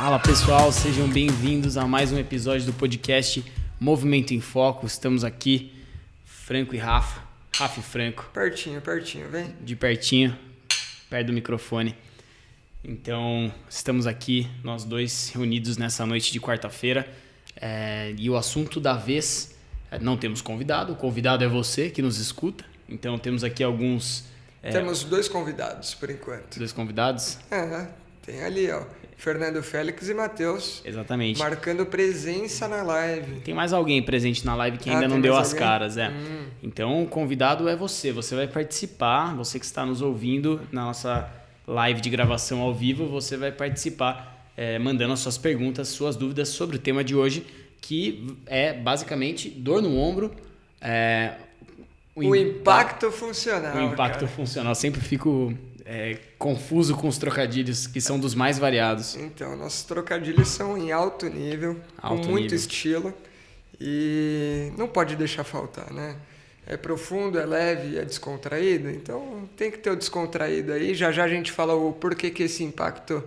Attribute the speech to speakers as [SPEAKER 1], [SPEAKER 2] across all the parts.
[SPEAKER 1] Fala pessoal, sejam bem-vindos a mais um episódio do podcast Movimento em Foco. Estamos aqui, Franco e Rafa e Franco.
[SPEAKER 2] Pertinho, vem.
[SPEAKER 1] De pertinho, perto do microfone. Então, estamos aqui, nós dois reunidos nessa noite de quarta-feira. E o assunto da vez, não temos convidado, o convidado é você que nos escuta. Então, temos aqui alguns...
[SPEAKER 2] Temos dois convidados, por enquanto.
[SPEAKER 1] Dois convidados?
[SPEAKER 2] Tem ali, ó. Fernando Félix e Matheus.
[SPEAKER 1] Exatamente.
[SPEAKER 2] Marcando presença na live.
[SPEAKER 1] Tem mais alguém presente na live que ainda não deu as caras, Então, o convidado é você. Você vai participar, você que está nos ouvindo na nossa live de gravação ao vivo, você vai participar mandando as suas perguntas, suas dúvidas sobre o tema de hoje, que é basicamente dor no ombro.
[SPEAKER 2] O impacto funcional.
[SPEAKER 1] O impacto funcional. Sempre fico confuso com os trocadilhos, que são dos mais variados.
[SPEAKER 2] Então, nossos trocadilhos são em alto nível, com muito estilo, e não pode deixar faltar, né? É profundo, é leve, é descontraído, então tem que ter o descontraído aí. Já a gente fala o porquê que esse impacto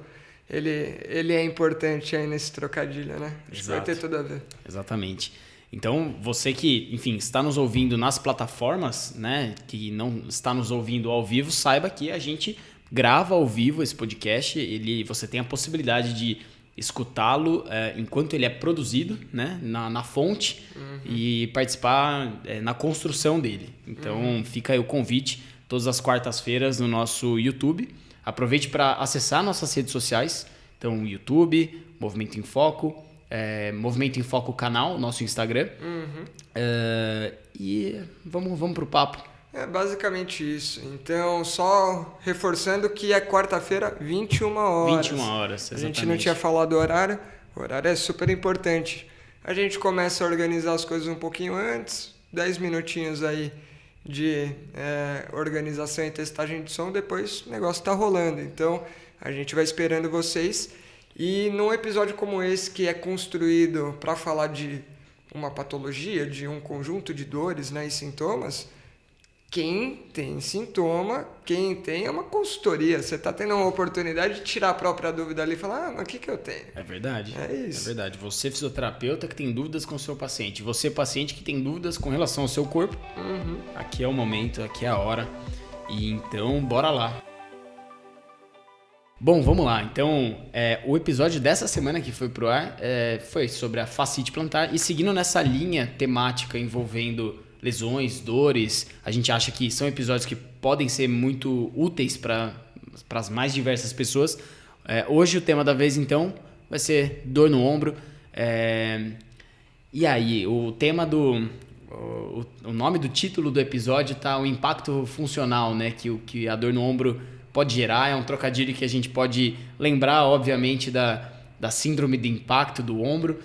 [SPEAKER 2] ele é importante aí nesse trocadilho, né? Acho que vai ter tudo a ver.
[SPEAKER 1] Exatamente. Então, você que, enfim, está nos ouvindo nas plataformas, né, que não está nos ouvindo ao vivo, saiba que a gente grava ao vivo esse podcast. Você tem a possibilidade de escutá-lo enquanto ele é produzido, né, na fonte, e participar na construção dele. Então, fica aí o convite, todas as quartas-feiras no nosso YouTube. Aproveite para acessar nossas redes sociais. Então, YouTube, Movimento em Foco, Movimento em Foco canal, nosso Instagram. E vamos pro papo.
[SPEAKER 2] É basicamente isso. Então, só reforçando que é quarta-feira, 21 horas.
[SPEAKER 1] 21 horas, exatamente.
[SPEAKER 2] A gente não tinha falado o horário. O horário é super importante. A gente começa a organizar as coisas um pouquinho antes, 10 minutinhos aí de organização e testagem de som, depois o negócio tá rolando. Então, a gente vai esperando vocês. E num episódio como esse, que é construído para falar de uma patologia, de um conjunto de dores, né, e sintomas, quem tem sintoma, quem tem é uma consultoria. Você está tendo uma oportunidade de tirar a própria dúvida ali e falar, mas o que eu tenho?
[SPEAKER 1] É verdade.
[SPEAKER 2] É isso.
[SPEAKER 1] É verdade. Você, fisioterapeuta, que tem dúvidas com o seu paciente. Você, paciente, que tem dúvidas com relação ao seu corpo. Aqui é o momento, aqui é a hora. E então, bora lá. Bom, vamos lá. Então, o episódio dessa semana que foi pro ar foi sobre a fascite plantar. E seguindo nessa linha temática envolvendo lesões, dores, a gente acha que são episódios que podem ser muito úteis para as mais diversas pessoas. Hoje o tema da vez, então, vai ser dor no ombro. E aí, o tema o nome do título do episódio tá o impacto funcional, né? Que a dor no ombro pode gerar. É um trocadilho que a gente pode lembrar, obviamente, da síndrome de impacto do ombro,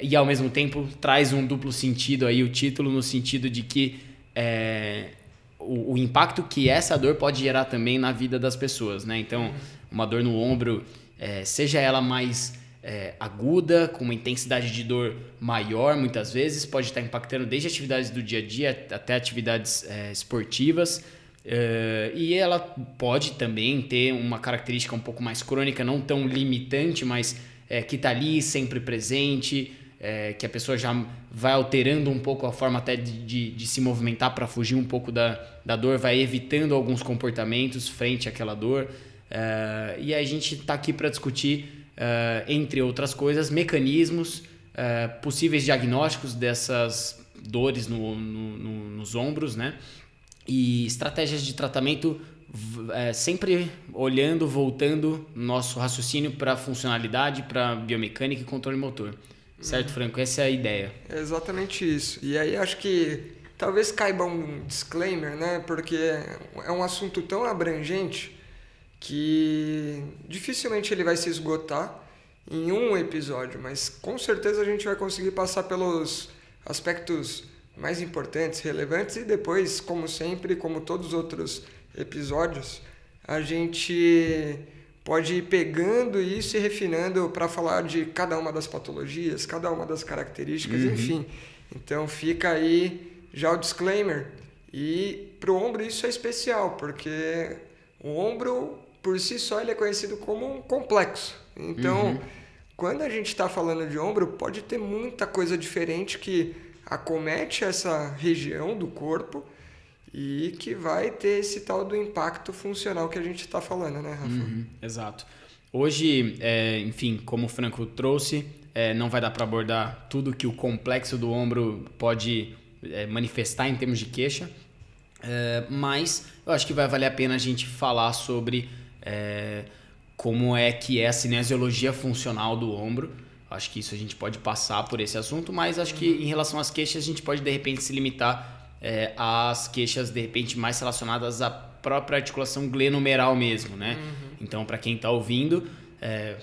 [SPEAKER 1] e ao mesmo tempo traz um duplo sentido aí o título, no sentido de que o impacto que essa dor pode gerar também na vida das pessoas, né? Então, uma dor no ombro, seja ela mais aguda, com uma intensidade de dor maior, muitas vezes, pode estar impactando desde atividades do dia a dia até atividades esportivas. E ela pode também ter uma característica um pouco mais crônica, não tão limitante, mas que está ali sempre presente, que a pessoa já vai alterando um pouco a forma até de se movimentar para fugir um pouco da dor, vai evitando alguns comportamentos frente àquela dor. E a gente está aqui para discutir, entre outras coisas, mecanismos, possíveis diagnósticos dessas dores nos ombros, né? E estratégias de tratamento, sempre olhando, voltando nosso raciocínio para funcionalidade, para biomecânica e controle motor. Certo, Franco? Essa é a ideia.
[SPEAKER 2] É exatamente isso. E aí acho que talvez caiba um disclaimer, né? Porque é um assunto tão abrangente que dificilmente ele vai se esgotar em um episódio, mas com certeza a gente vai conseguir passar pelos aspectos mais importantes, relevantes, e depois, como sempre, como todos os outros episódios, a gente pode ir pegando isso e refinando para falar de cada uma das patologias, cada uma das características, enfim. Então fica aí já o disclaimer. E para o ombro isso é especial, porque o ombro, por si só, ele é conhecido como um complexo. Então, quando a gente está falando de ombro, pode ter muita coisa diferente que acomete essa região do corpo e que vai ter esse tal do impacto funcional que a gente está falando, né, Rafa?
[SPEAKER 1] Exato. Hoje, enfim, como o Franco trouxe, não vai dar para abordar tudo que o complexo do ombro pode manifestar em termos de queixa, mas eu acho que vai valer a pena a gente falar sobre como é que é a cinesiologia funcional do ombro. Acho que isso a gente pode passar por esse assunto, mas acho que em relação às queixas a gente pode de repente se limitar às queixas de repente mais relacionadas à própria articulação glenomeral mesmo, né? Então, para quem está ouvindo,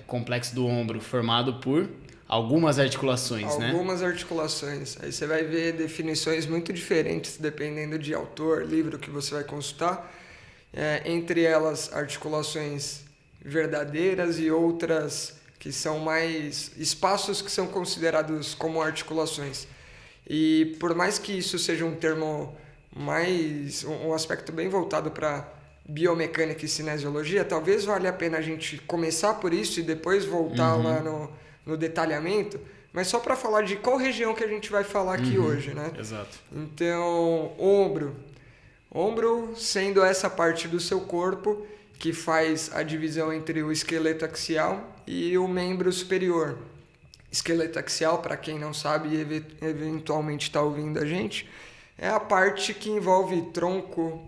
[SPEAKER 1] complexo do ombro formado por algumas articulações, né?
[SPEAKER 2] Algumas articulações. Aí você vai ver definições muito diferentes dependendo de autor, livro que você vai consultar. Entre elas, articulações verdadeiras e outras que são mais espaços que são considerados como articulações. E por mais que isso seja um termo um aspecto bem voltado para biomecânica e cinesiologia, talvez valha a pena a gente começar por isso e depois voltar lá no detalhamento, mas só para falar de qual região que a gente vai falar aqui hoje, né?
[SPEAKER 1] Exato.
[SPEAKER 2] Então, ombro sendo essa parte do seu corpo que faz a divisão entre o esqueleto axial e o membro superior. Esqueleto axial, para quem não sabe e eventualmente está ouvindo a gente, é a parte que envolve tronco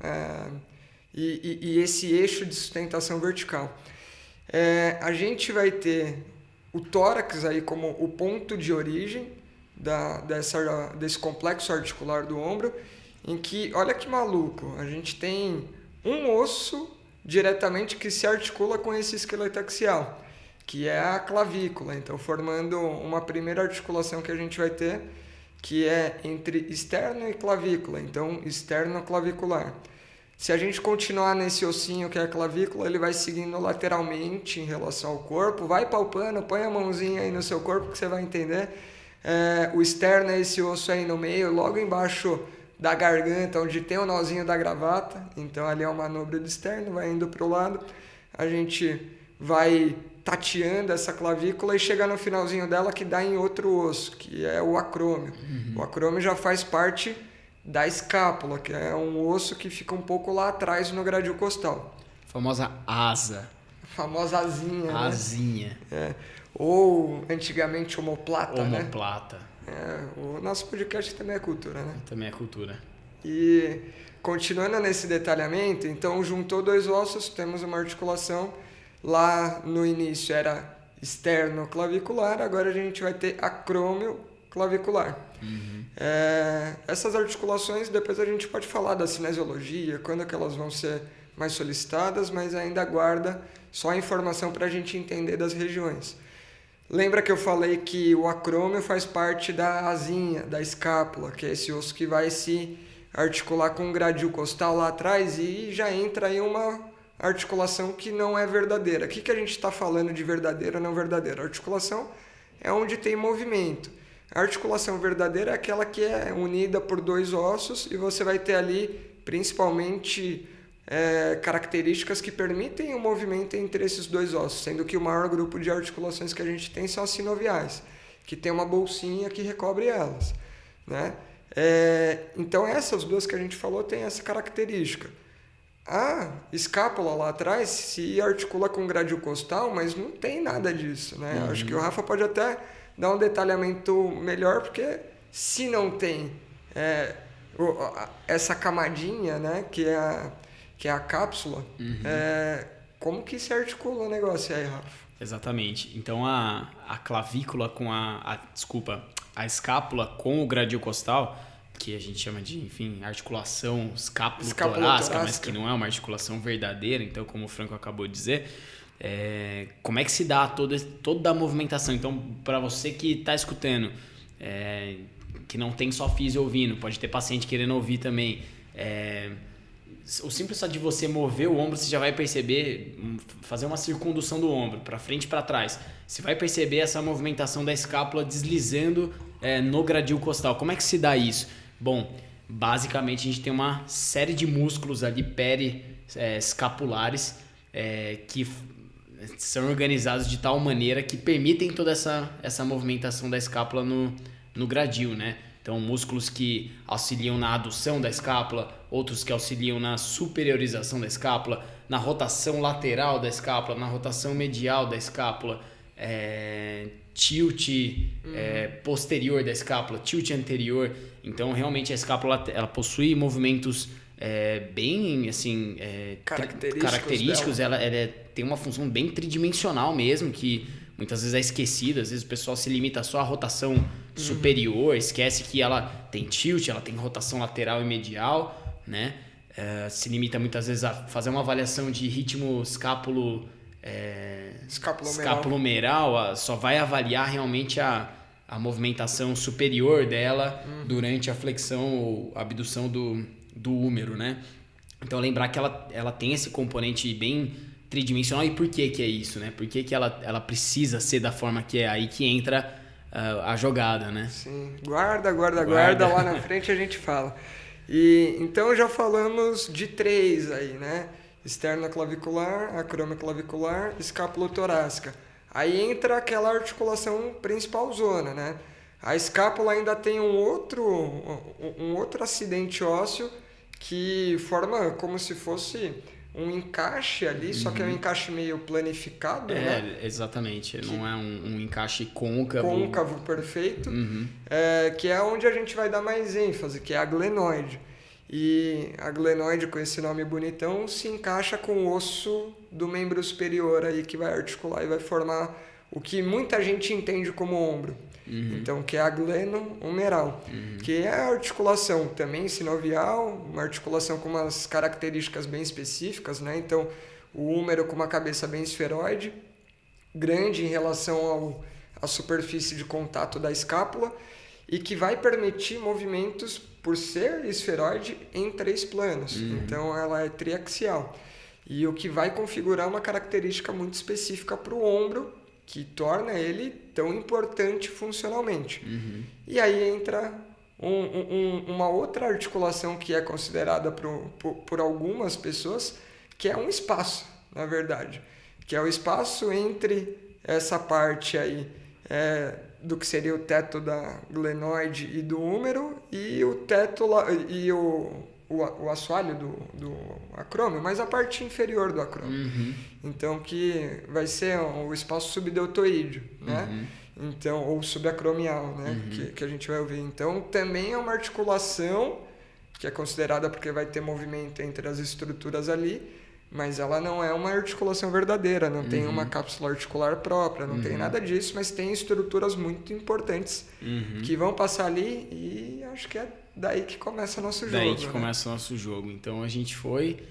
[SPEAKER 2] e esse eixo de sustentação vertical. A gente vai ter o tórax aí como o ponto de origem desse complexo articular do ombro, em que, olha que maluco, a gente tem um osso diretamente que se articula com esse esqueleto axial, que é a clavícula. Então, formando uma primeira articulação que a gente vai ter, que é entre externo e clavícula, então externo-clavicular. Se a gente continuar nesse ossinho que é a clavícula, ele vai seguindo lateralmente em relação ao corpo, vai palpando, põe a mãozinha aí no seu corpo que você vai entender. O externo é esse osso aí no meio, logo embaixo da garganta, onde tem o nozinho da gravata. Então ali é o manubrio do externo, vai indo para o lado. A gente vai tateando essa clavícula e chega no finalzinho dela que dá em outro osso, que é o acrômio. O acrômio já faz parte da escápula, que é um osso que fica um pouco lá atrás no gradil costal.
[SPEAKER 1] Famosa asa.
[SPEAKER 2] Famosa asinha,
[SPEAKER 1] Asinha.
[SPEAKER 2] né? Ou antigamente omoplata,
[SPEAKER 1] Omoplata.
[SPEAKER 2] né? O nosso podcast também é cultura, né?
[SPEAKER 1] Também é cultura.
[SPEAKER 2] E continuando nesse detalhamento, então juntou dois ossos, temos uma articulação. Lá no início era externo-clavicular, agora a gente vai ter acrômio-clavicular. Essas articulações, depois a gente pode falar da cinesiologia, quando é que elas vão ser mais solicitadas, mas ainda guarda só a informação para a gente entender das regiões. Lembra que eu falei que o acrômio faz parte da asinha, da escápula, que é esse osso que vai se articular com o gradil costal lá atrás e já entra aí uma articulação que não é verdadeira. O que a gente está falando de verdadeira ou não verdadeira? A articulação é onde tem movimento. A articulação verdadeira é aquela que é unida por dois ossos e você vai ter ali principalmente características que permitem o movimento entre esses dois ossos, sendo que o maior grupo de articulações que a gente tem são as sinoviais, que tem uma bolsinha que recobre elas, né? Então essas duas que a gente falou têm essa característica. A escápula lá atrás se articula com o gradil costal, mas não tem nada disso, né? Acho que o Rafa pode até dar um detalhamento melhor, porque se não tem essa camadinha, né, que é a cápsula, como que se articula o negócio aí, Rafa?
[SPEAKER 1] Exatamente. Então a clavícula com a escápula com o gradil costal, que a gente chama de, enfim, articulação escápulo-torácica, mas que não é uma articulação verdadeira, então, como o Franco acabou de dizer, como é que se dá toda a movimentação? Então, para você que está escutando, que não tem só físio ouvindo, pode ter paciente querendo ouvir também, o simples só de você mover o ombro, você já vai perceber, fazer uma circundução do ombro, para frente e para trás. Você vai perceber essa movimentação da escápula deslizando no gradil costal. Como é que se dá isso? Bom, basicamente a gente tem uma série de músculos ali escapulares que são organizados de tal maneira que permitem toda essa movimentação da escápula no gradil, né? Então, músculos que auxiliam na adução da escápula, outros que auxiliam na superiorização da escápula, na rotação lateral da escápula, na rotação medial da escápula, tilt posterior da escápula, tilt anterior. Então, realmente, a escápula ela possui movimentos bem assim, característicos. Ela tem uma função bem tridimensional mesmo, que muitas vezes é esquecida. Às vezes o pessoal se limita só à rotação superior, esquece que ela tem tilt, ela tem rotação lateral e medial, né? Se limita muitas vezes a fazer uma avaliação de ritmo escapulomeral, só vai avaliar realmente a movimentação superior dela durante a flexão ou abdução do húmero, né? Então lembrar que ela tem esse componente bem tridimensional. E por que é isso, né? Por que ela precisa ser da forma que é? Aí que entra a jogada, né?
[SPEAKER 2] Sim, guarda, lá na frente a gente fala. E então já falamos de 3 aí, né? Externa clavicular, acromioclavicular, escapulotorácica. Aí entra aquela articulação principal zona, né? A escápula ainda tem um outro acidente ósseo que forma como se fosse um encaixe ali, só que é um encaixe meio planificado, né?
[SPEAKER 1] Exatamente. Não é um encaixe côncavo.
[SPEAKER 2] Côncavo, perfeito. Que é onde a gente vai dar mais ênfase, que é a glenoide. E a glenoide, com esse nome bonitão, se encaixa com o osso do membro superior aí, que vai articular e vai formar o que muita gente entende como ombro. Então, que é a gleno-humeral, que é a articulação também sinovial, uma articulação com umas características bem específicas, né? Então, o húmero com uma cabeça bem esferoide, grande em relação à superfície de contato da escápula, e que vai permitir movimentos, por ser esferoide, em 3 planos. Então, ela é triaxial. E o que vai configurar uma característica muito específica para o ombro, que torna ele tão importante funcionalmente. E aí entra uma outra articulação que é considerada por algumas pessoas, que é um espaço, na verdade. Que é o espaço entre essa parte aí do que seria o teto da glenoide e do húmero e o teto e o assoalho do acrômio, mas a parte inferior do acrômio. Então, que vai ser o espaço subdeltoídeo, né? Então, ou subacromial, né? Que a gente vai ouvir. Então, também é uma articulação que é considerada porque vai ter movimento entre as estruturas ali, mas ela não é uma articulação verdadeira, não tem uma cápsula articular própria, não tem nada disso, mas tem estruturas muito importantes que vão passar ali, e acho que é daí que começa o nosso jogo.
[SPEAKER 1] Daí que começa o nosso jogo. Então a gente foi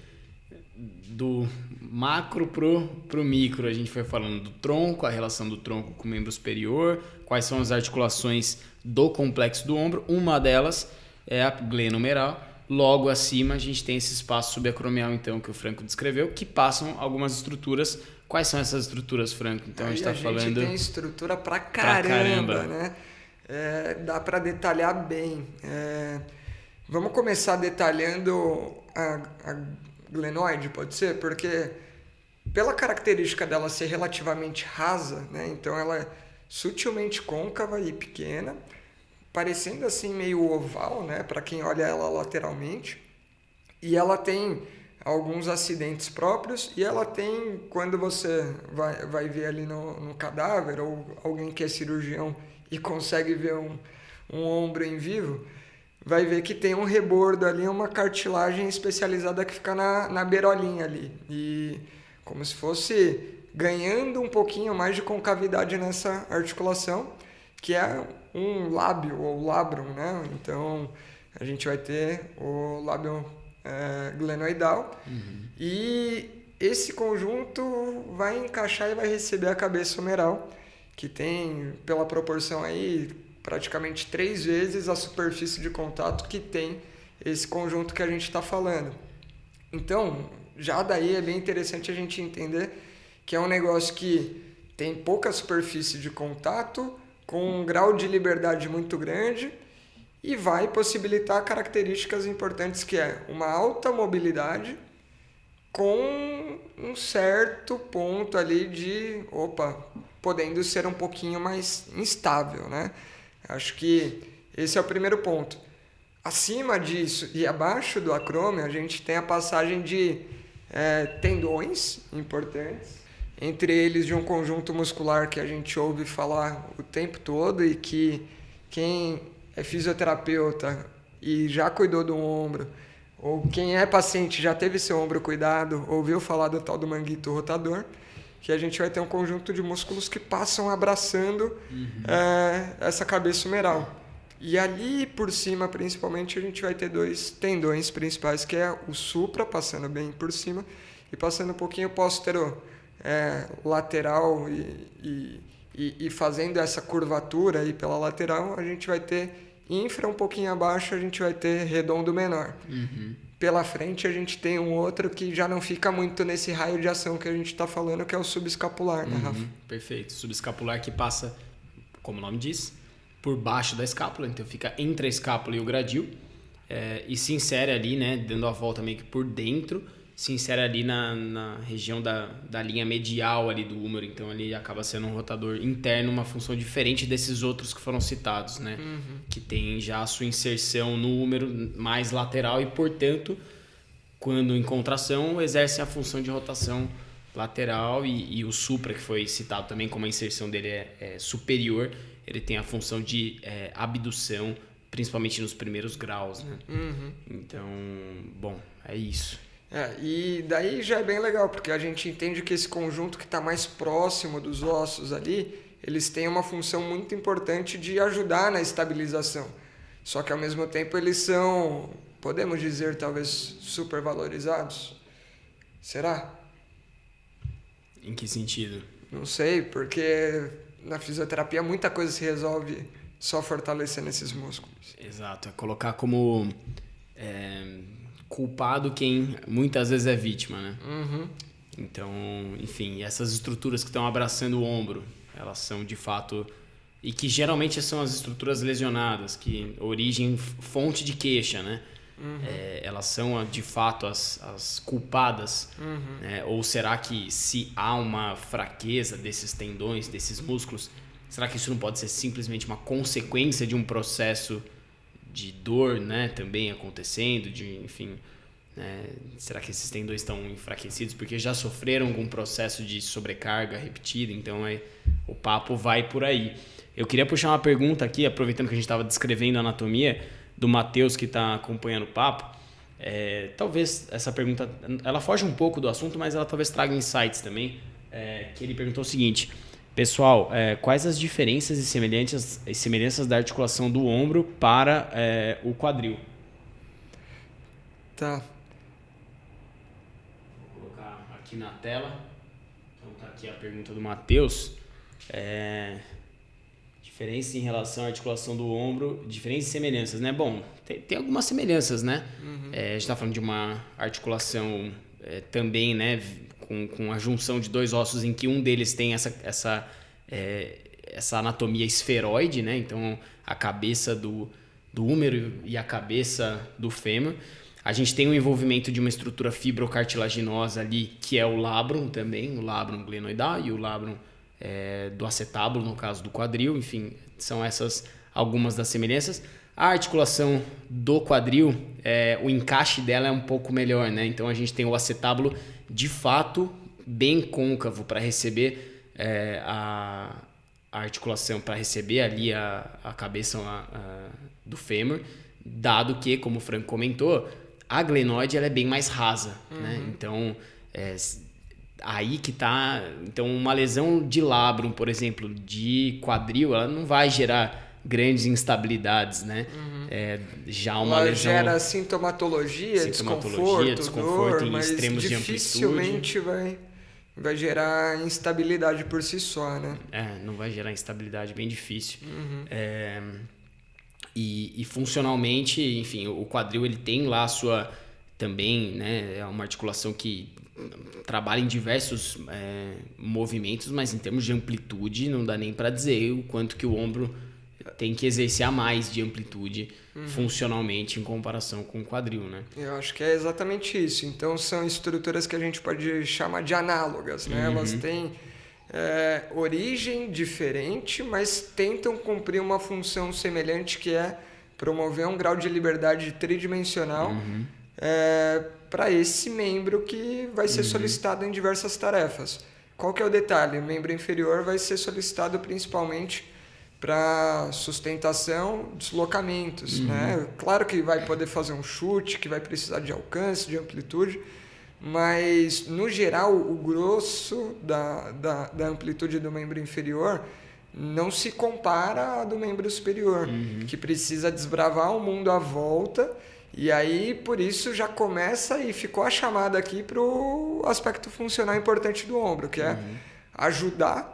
[SPEAKER 1] do macro pro micro, a gente foi falando do tronco, a relação do tronco com o membro superior, quais são as articulações do complexo do ombro. Uma delas é a glenohumeral. Logo acima a gente tem esse espaço subacromial, então, que o Franco descreveu, que passam algumas estruturas. Quais são essas estruturas, Franco? Então a gente está falando... A gente
[SPEAKER 2] tem estrutura pra caramba. Né? Dá para detalhar bem. Vamos começar detalhando a glenoide, pode ser? Porque pela característica dela ser relativamente rasa, né? Então ela é sutilmente côncava e pequena, parecendo assim meio oval, né, para quem olha ela lateralmente, e ela tem alguns acidentes próprios, e ela tem, quando você vai ver ali no cadáver, ou alguém que é cirurgião e consegue ver um ombro em vivo, vai ver que tem um rebordo ali, uma cartilagem especializada que fica na beirolinha ali, e como se fosse ganhando um pouquinho mais de concavidade nessa articulação, que é um lábio ou labrum, né? Então a gente vai ter o lábio glenoidal, e esse conjunto vai encaixar e vai receber a cabeça humeral, que tem, pela proporção aí, praticamente 3 vezes a superfície de contato que tem esse conjunto que a gente está falando. Então, já daí é bem interessante a gente entender que é um negócio que tem pouca superfície de contato, com um grau de liberdade muito grande, e vai possibilitar características importantes, que é uma alta mobilidade com um certo ponto ali de, podendo ser um pouquinho mais instável, né? Acho que esse é o primeiro ponto. Acima disso e abaixo do acrômio, a gente tem a passagem de tendões importantes, entre eles de um conjunto muscular que a gente ouve falar o tempo todo e que quem é fisioterapeuta e já cuidou do ombro, ou quem é paciente já teve seu ombro cuidado, ouviu falar do tal do manguito rotador, que a gente vai ter um conjunto de músculos que passam abraçando essa cabeça humeral. E ali por cima, principalmente, a gente vai ter 2 tendões principais, que é o supra, passando bem por cima, e passando um pouquinho póstero lateral e fazendo essa curvatura aí pela lateral, a gente vai ter infra um pouquinho abaixo, a gente vai ter redondo menor. Pela frente a gente tem um outro que já não fica muito nesse raio de ação que a gente está falando, que é o subescapular, né, Rafa?
[SPEAKER 1] Perfeito. Subescapular que passa, como o nome diz, por baixo da escápula, então fica entre a escápula e o gradil, e se insere ali, né, dando a volta meio que por dentro, se insere ali na região da linha medial ali do húmero, então ele acaba sendo um rotador interno, uma função diferente desses outros que foram citados, né, que tem já a sua inserção no húmero mais lateral e, portanto, quando em contração, exerce a função de rotação lateral e o supra, que foi citado também como a inserção dele é superior, ele tem a função de abdução, principalmente nos primeiros graus, né? Então, bom, é isso.
[SPEAKER 2] E daí já é bem legal, porque a gente entende que esse conjunto que está mais próximo dos ossos ali, eles têm uma função muito importante de ajudar na estabilização. Só que ao mesmo tempo eles são, podemos dizer, talvez supervalorizados? Será?
[SPEAKER 1] Em que sentido?
[SPEAKER 2] Não sei, porque na fisioterapia muita coisa se resolve só fortalecendo esses músculos.
[SPEAKER 1] Exato, é colocar como culpado quem muitas vezes é vítima, né? Então, enfim, essas estruturas que estão abraçando o ombro, elas são de fato, e que geralmente são as estruturas lesionadas, que origem, fonte de queixa, né? Elas são de fato as culpadas, né? Ou será que se há uma fraqueza desses tendões, desses músculos, será que isso não pode ser simplesmente uma consequência de um processo de dor, né, também acontecendo, enfim, né? Será que esses tendões estão enfraquecidos porque já sofreram algum processo de sobrecarga repetida? Então o papo vai por aí. Eu queria puxar uma pergunta aqui, aproveitando que a gente estava descrevendo a anatomia, do Matheus, que está acompanhando o papo. Talvez essa pergunta, ela foge um pouco do assunto, mas ela talvez traga insights também, que ele perguntou o seguinte: pessoal, quais as diferenças e semelhanças da articulação do ombro para o quadril?
[SPEAKER 2] Tá.
[SPEAKER 1] Vou colocar aqui na tela. Então tá aqui a pergunta do Matheus. Diferença em relação à articulação do ombro, diferenças e semelhanças, né? Bom, tem algumas semelhanças, né? A gente está falando de uma articulação também, né, com a junção de 2 ossos em que um deles tem essa anatomia esferoide, né? Então, a cabeça do húmero e a cabeça do fêmur. A gente tem o envolvimento de uma estrutura fibrocartilaginosa ali, que é o labrum também, o labrum glenoidal e o labrum do acetábulo, no caso do quadril. Enfim, são essas algumas das semelhanças. A articulação do quadril, o encaixe dela é um pouco melhor, né? Então a gente tem o acetábulo de fato bem côncavo para receber a articulação, para receber ali a cabeça do fêmur, dado que, como o Franco comentou, a glenoide ela é bem mais rasa, né? Então aí que tá. Então, uma lesão de labrum, por exemplo, de quadril, ela não vai gerar grandes instabilidades, né? Já uma
[SPEAKER 2] ela
[SPEAKER 1] lesão
[SPEAKER 2] gera sintomatologia, desconforto, dor,
[SPEAKER 1] em
[SPEAKER 2] mas
[SPEAKER 1] extremos de
[SPEAKER 2] dificilmente vai gerar instabilidade por si só, né?
[SPEAKER 1] Não vai gerar instabilidade, bem difícil. E funcionalmente, enfim, o quadril ele tem lá a sua também, né? É uma articulação que trabalha em diversos movimentos, mas em termos de amplitude não dá nem para dizer o quanto que o ombro tem que exercer a mais de amplitude funcionalmente em comparação com o quadril, né?
[SPEAKER 2] Eu acho que é exatamente isso. Então, são estruturas que a gente pode chamar de análogas, né? Elas têm origem diferente, mas tentam cumprir uma função semelhante, que é promover um grau de liberdade tridimensional para esse membro que vai ser solicitado em diversas tarefas. Qual que é o detalhe? O membro inferior vai ser solicitado principalmente para sustentação, deslocamentos, né? Claro que vai poder fazer um chute, que vai precisar de alcance, de amplitude, mas, no geral, o grosso da amplitude do membro inferior não se compara à do membro superior, que precisa desbravar o mundo à volta, e aí, por isso, já começa e ficou a chamada aqui para o aspecto funcional importante do ombro, que é ajudar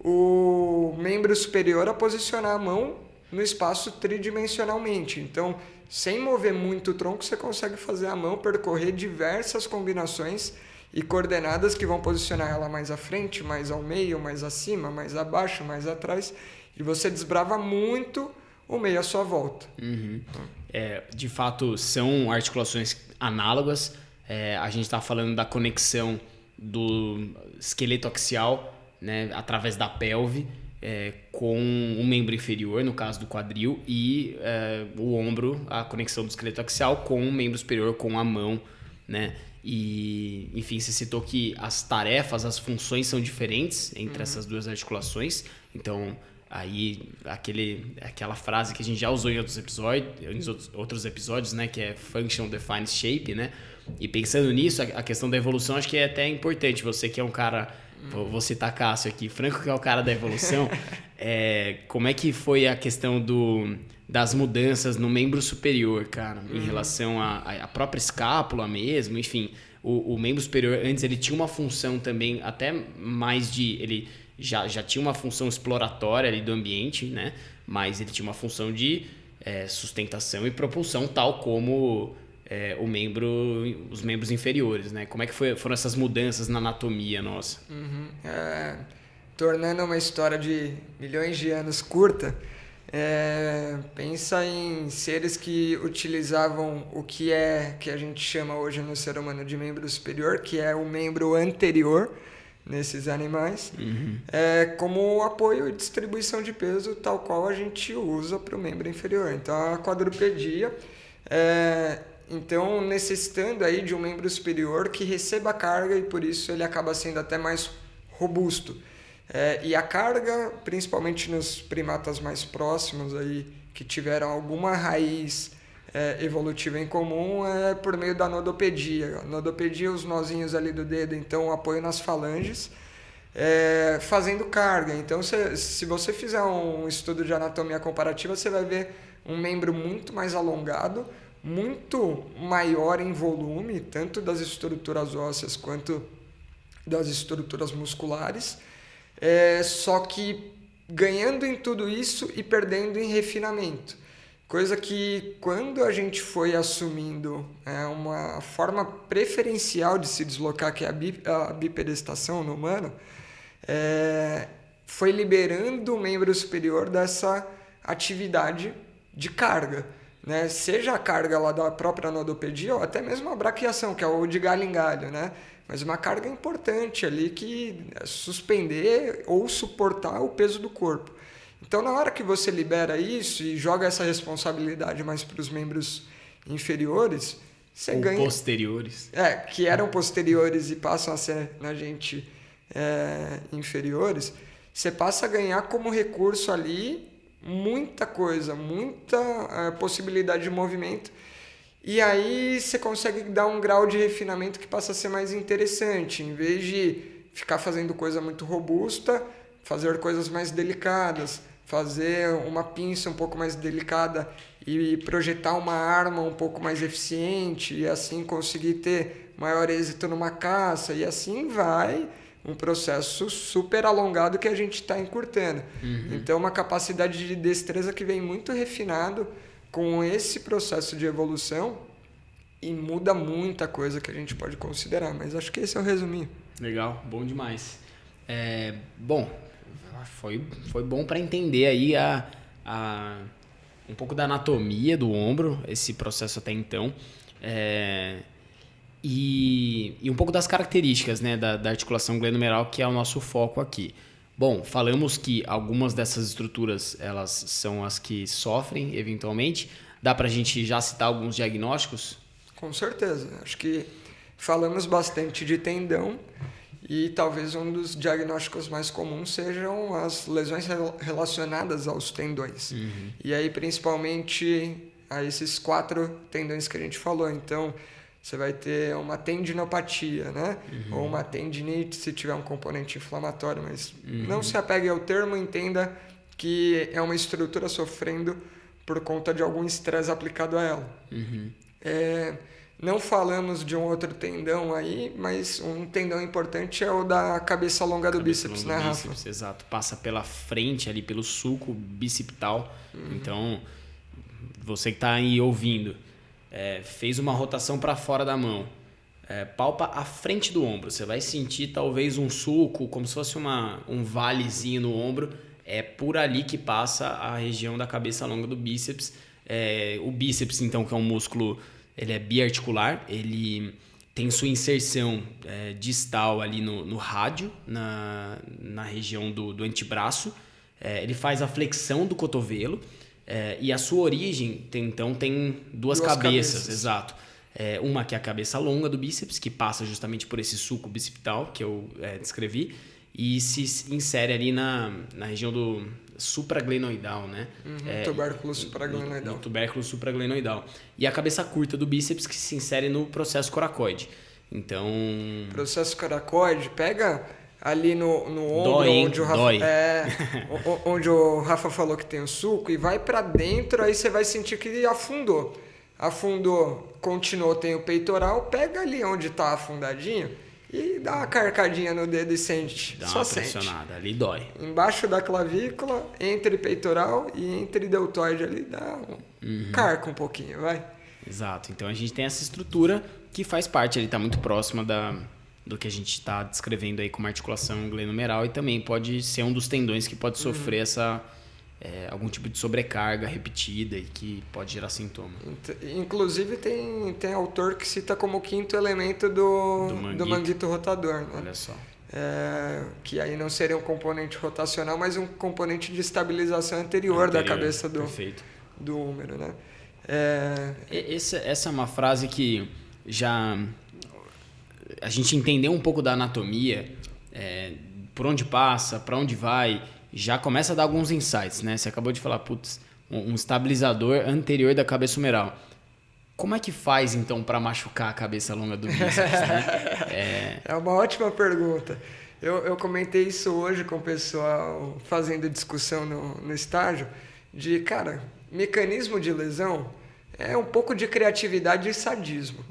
[SPEAKER 2] o membro superior a posicionar a mão no espaço tridimensionalmente. Então, sem mover muito o tronco, você consegue fazer a mão percorrer diversas combinações e coordenadas que vão posicionar ela mais à frente, mais ao meio, mais acima, mais abaixo, mais atrás, e você desbrava muito o meio à sua volta.
[SPEAKER 1] De fato, são articulações análogas. A gente está falando da conexão do esqueleto axial, né, através da pelve, com o membro inferior, no caso do quadril, e o ombro, a conexão do esqueleto axial com o membro superior, com a mão, né? E, enfim, você citou que as tarefas, as funções são diferentes entre essas duas articulações. Então, aí, aquela frase que a gente já usou em outros episódios, né? Que é Function Defines Shape, né? E pensando nisso, a questão da evolução, acho que é até importante. Você que é um cara... Vou citar Cássio aqui. Franco, que é o cara da evolução. Como é que foi a questão das mudanças no membro superior, cara? Em relação à própria escápula mesmo, enfim. O membro superior, antes, ele tinha uma função também, até mais de... Ele já tinha uma função exploratória ali do ambiente, né? Mas ele tinha uma função de sustentação e propulsão, tal como os membros inferiores, né? Como é que foram essas mudanças na anatomia nossa?
[SPEAKER 2] Tornando uma história de milhões de anos curta, pensa em seres que utilizavam o que a gente chama hoje no ser humano de membro superior, que é o membro anterior nesses animais, como apoio e distribuição de peso, tal qual a gente usa para o membro inferior. Então, a quadrupedia, então, necessitando aí de um membro superior que receba carga, e por isso ele acaba sendo até mais robusto. E a carga, principalmente nos primatas mais próximos, aí, que tiveram alguma raiz evolutiva em comum, é por meio da nodopedia. A nodopedia, os nozinhos ali do dedo, então o apoio nas falanges, fazendo carga. Então, se você fizer um estudo de anatomia comparativa, você vai ver um membro muito mais alongado, muito maior em volume, tanto das estruturas ósseas quanto das estruturas musculares, só que ganhando em tudo isso e perdendo em refinamento. Coisa que, quando a gente foi assumindo uma forma preferencial de se deslocar, que é a bipedestação no humano, foi liberando o membro superior dessa atividade de carga, né? Seja a carga lá da própria nodopedia ou até mesmo a braquiação, que é o de galho em galho, né? Mas uma carga importante ali que é suspender ou suportar o peso do corpo. Então, na hora que você libera isso e joga essa responsabilidade mais para os membros inferiores, você ganha...
[SPEAKER 1] posteriores.
[SPEAKER 2] Que eram posteriores e passam a ser, na gente, inferiores, você passa a ganhar como recurso ali muita coisa, muita possibilidade de movimento. E aí você consegue dar um grau de refinamento que passa a ser mais interessante. Em vez de ficar fazendo coisa muito robusta, fazer coisas mais delicadas, fazer uma pinça um pouco mais delicada e projetar uma arma um pouco mais eficiente e assim conseguir ter maior êxito numa caça, e assim vai um processo super alongado que a gente está encurtando. Então, uma capacidade de destreza que vem muito refinado com esse processo de evolução e muda muita coisa que a gente pode considerar. Mas acho que esse é o resuminho.
[SPEAKER 1] Legal, bom demais. Bom, foi bom para entender aí um pouco da anatomia do ombro, esse processo até então, e um pouco das características, né, da articulação glenohumeral, que é o nosso foco aqui. Bom, falamos que algumas dessas estruturas elas são as que sofrem eventualmente. Dá para a gente já citar alguns diagnósticos?
[SPEAKER 2] Com certeza. Acho que falamos bastante de tendão e talvez um dos diagnósticos mais comuns sejam as lesões relacionadas aos tendões. E aí, principalmente, a esses 4 tendões que a gente falou. Então, você vai ter uma tendinopatia, né? Ou uma tendinite, se tiver um componente inflamatório. Mas não se apegue ao termo, entenda que é uma estrutura sofrendo por conta de algum estresse aplicado a ela. Não falamos de um outro tendão aí, mas um tendão importante é o da cabeça longa do bíceps, né, Rafa?
[SPEAKER 1] Bíceps, exato. Passa pela frente ali, pelo sulco bicipital. Então, você que está aí ouvindo, fez uma rotação para fora da mão, palpa a frente do ombro. Você vai sentir talvez um sulco, como se fosse um valezinho no ombro. É por ali que passa a região da cabeça longa do bíceps. O bíceps, então, que é um músculo, ele é biarticular, ele tem sua inserção distal ali no rádio, na região do antebraço. Ele faz a flexão do cotovelo e a sua origem tem 2 cabeças, exato. Uma que é a cabeça longa do bíceps, que passa justamente por esse sulco bicipital que eu descrevi, e se insere ali na região do supraglenoidal, né?
[SPEAKER 2] Tubérculo supraglenoidal.
[SPEAKER 1] No tubérculo supraglenoidal. E a cabeça curta do bíceps, que se insere no processo coracoide. Então...
[SPEAKER 2] Processo coracoide, pega ali no ombro,
[SPEAKER 1] dói,
[SPEAKER 2] onde o Rafa, onde o Rafa falou que tem o sulco, e vai para dentro, aí você vai sentir que afundou. Afundou, continuou, tem o peitoral, pega ali onde está afundadinho e dá uma carcadinha no dedo e sente.
[SPEAKER 1] Dá
[SPEAKER 2] só
[SPEAKER 1] uma
[SPEAKER 2] sente.
[SPEAKER 1] pressionada, ali dói.
[SPEAKER 2] Embaixo da clavícula, entre peitoral e entre deltoide ali, dá carca um pouquinho, vai.
[SPEAKER 1] Exato. Então a gente tem essa estrutura que faz parte, ele está muito próxima do que a gente está descrevendo aí como articulação glenohumeral, e também pode ser um dos tendões que pode sofrer algum tipo de sobrecarga repetida e que pode gerar sintoma.
[SPEAKER 2] Inclusive tem autor que cita como 5º elemento do manguito rotador, né?
[SPEAKER 1] Olha só.
[SPEAKER 2] Que aí não seria um componente rotacional, mas um componente de estabilização anterior da cabeça do húmero, né?
[SPEAKER 1] Essa é uma frase que já a gente entendeu um pouco da anatomia, por onde passa, para onde vai, já começa a dar alguns insights, né? Você acabou de falar, um estabilizador anterior da cabeça humeral. Como é que faz, então, para machucar a cabeça longa do bíceps, né?
[SPEAKER 2] É uma ótima pergunta. Eu comentei isso hoje com o pessoal fazendo discussão no estágio, de, cara, mecanismo de lesão é um pouco de criatividade e sadismo.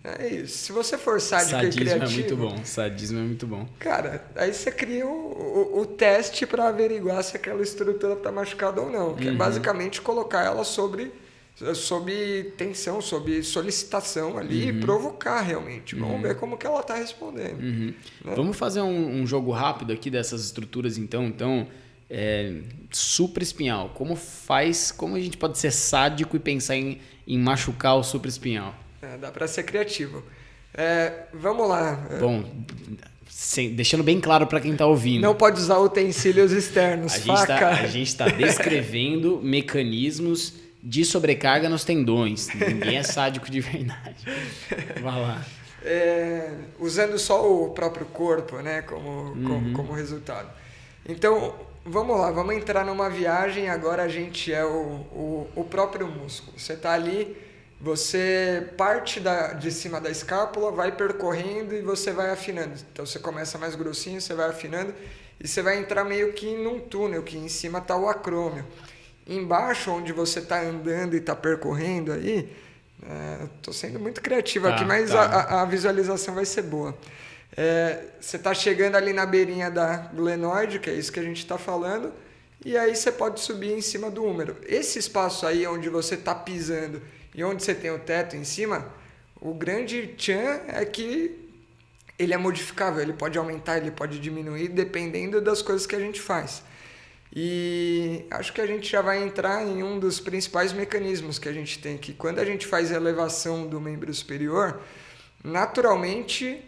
[SPEAKER 2] É isso. Se você for sádico e criativo...
[SPEAKER 1] Sadismo é muito bom. Sadismo é muito bom.
[SPEAKER 2] Cara, aí você cria o teste para averiguar se aquela estrutura está machucada ou não. Que é basicamente colocar ela sob tensão, sob solicitação ali e provocar realmente. Vamos ver como que ela está respondendo. Né?
[SPEAKER 1] Vamos fazer um jogo rápido aqui dessas estruturas, então. Supraespinhal. Como a gente pode ser sádico e pensar em machucar o supraespinhal?
[SPEAKER 2] Dá para ser criativo. Vamos lá.
[SPEAKER 1] Bom, deixando bem claro para quem está ouvindo.
[SPEAKER 2] Não pode usar utensílios externos, faca.
[SPEAKER 1] A gente está descrevendo mecanismos de sobrecarga nos tendões. Ninguém é sádico de verdade. Vai lá.
[SPEAKER 2] Usando só o próprio corpo, né, como resultado. Então, vamos lá, vamos entrar numa viagem. Agora a gente é o próprio músculo. Você está ali, você parte de cima da escápula, vai percorrendo e você vai afinando. Então você começa mais grossinho, você vai afinando e você vai entrar meio que num túnel, que em cima está o acrômio. Embaixo, onde você está andando e está percorrendo aí, estou sendo muito criativo aqui, mas a visualização vai ser boa. Você está chegando ali na beirinha da glenoide, que é isso que a gente está falando, e aí você pode subir em cima do húmero. Esse espaço aí onde você está pisando e onde você tem o teto em cima, o grande tchan é que ele é modificável, ele pode aumentar, ele pode diminuir, dependendo das coisas que a gente faz. E acho que a gente já vai entrar em um dos principais mecanismos que a gente tem, que quando a gente faz a elevação do membro superior, naturalmente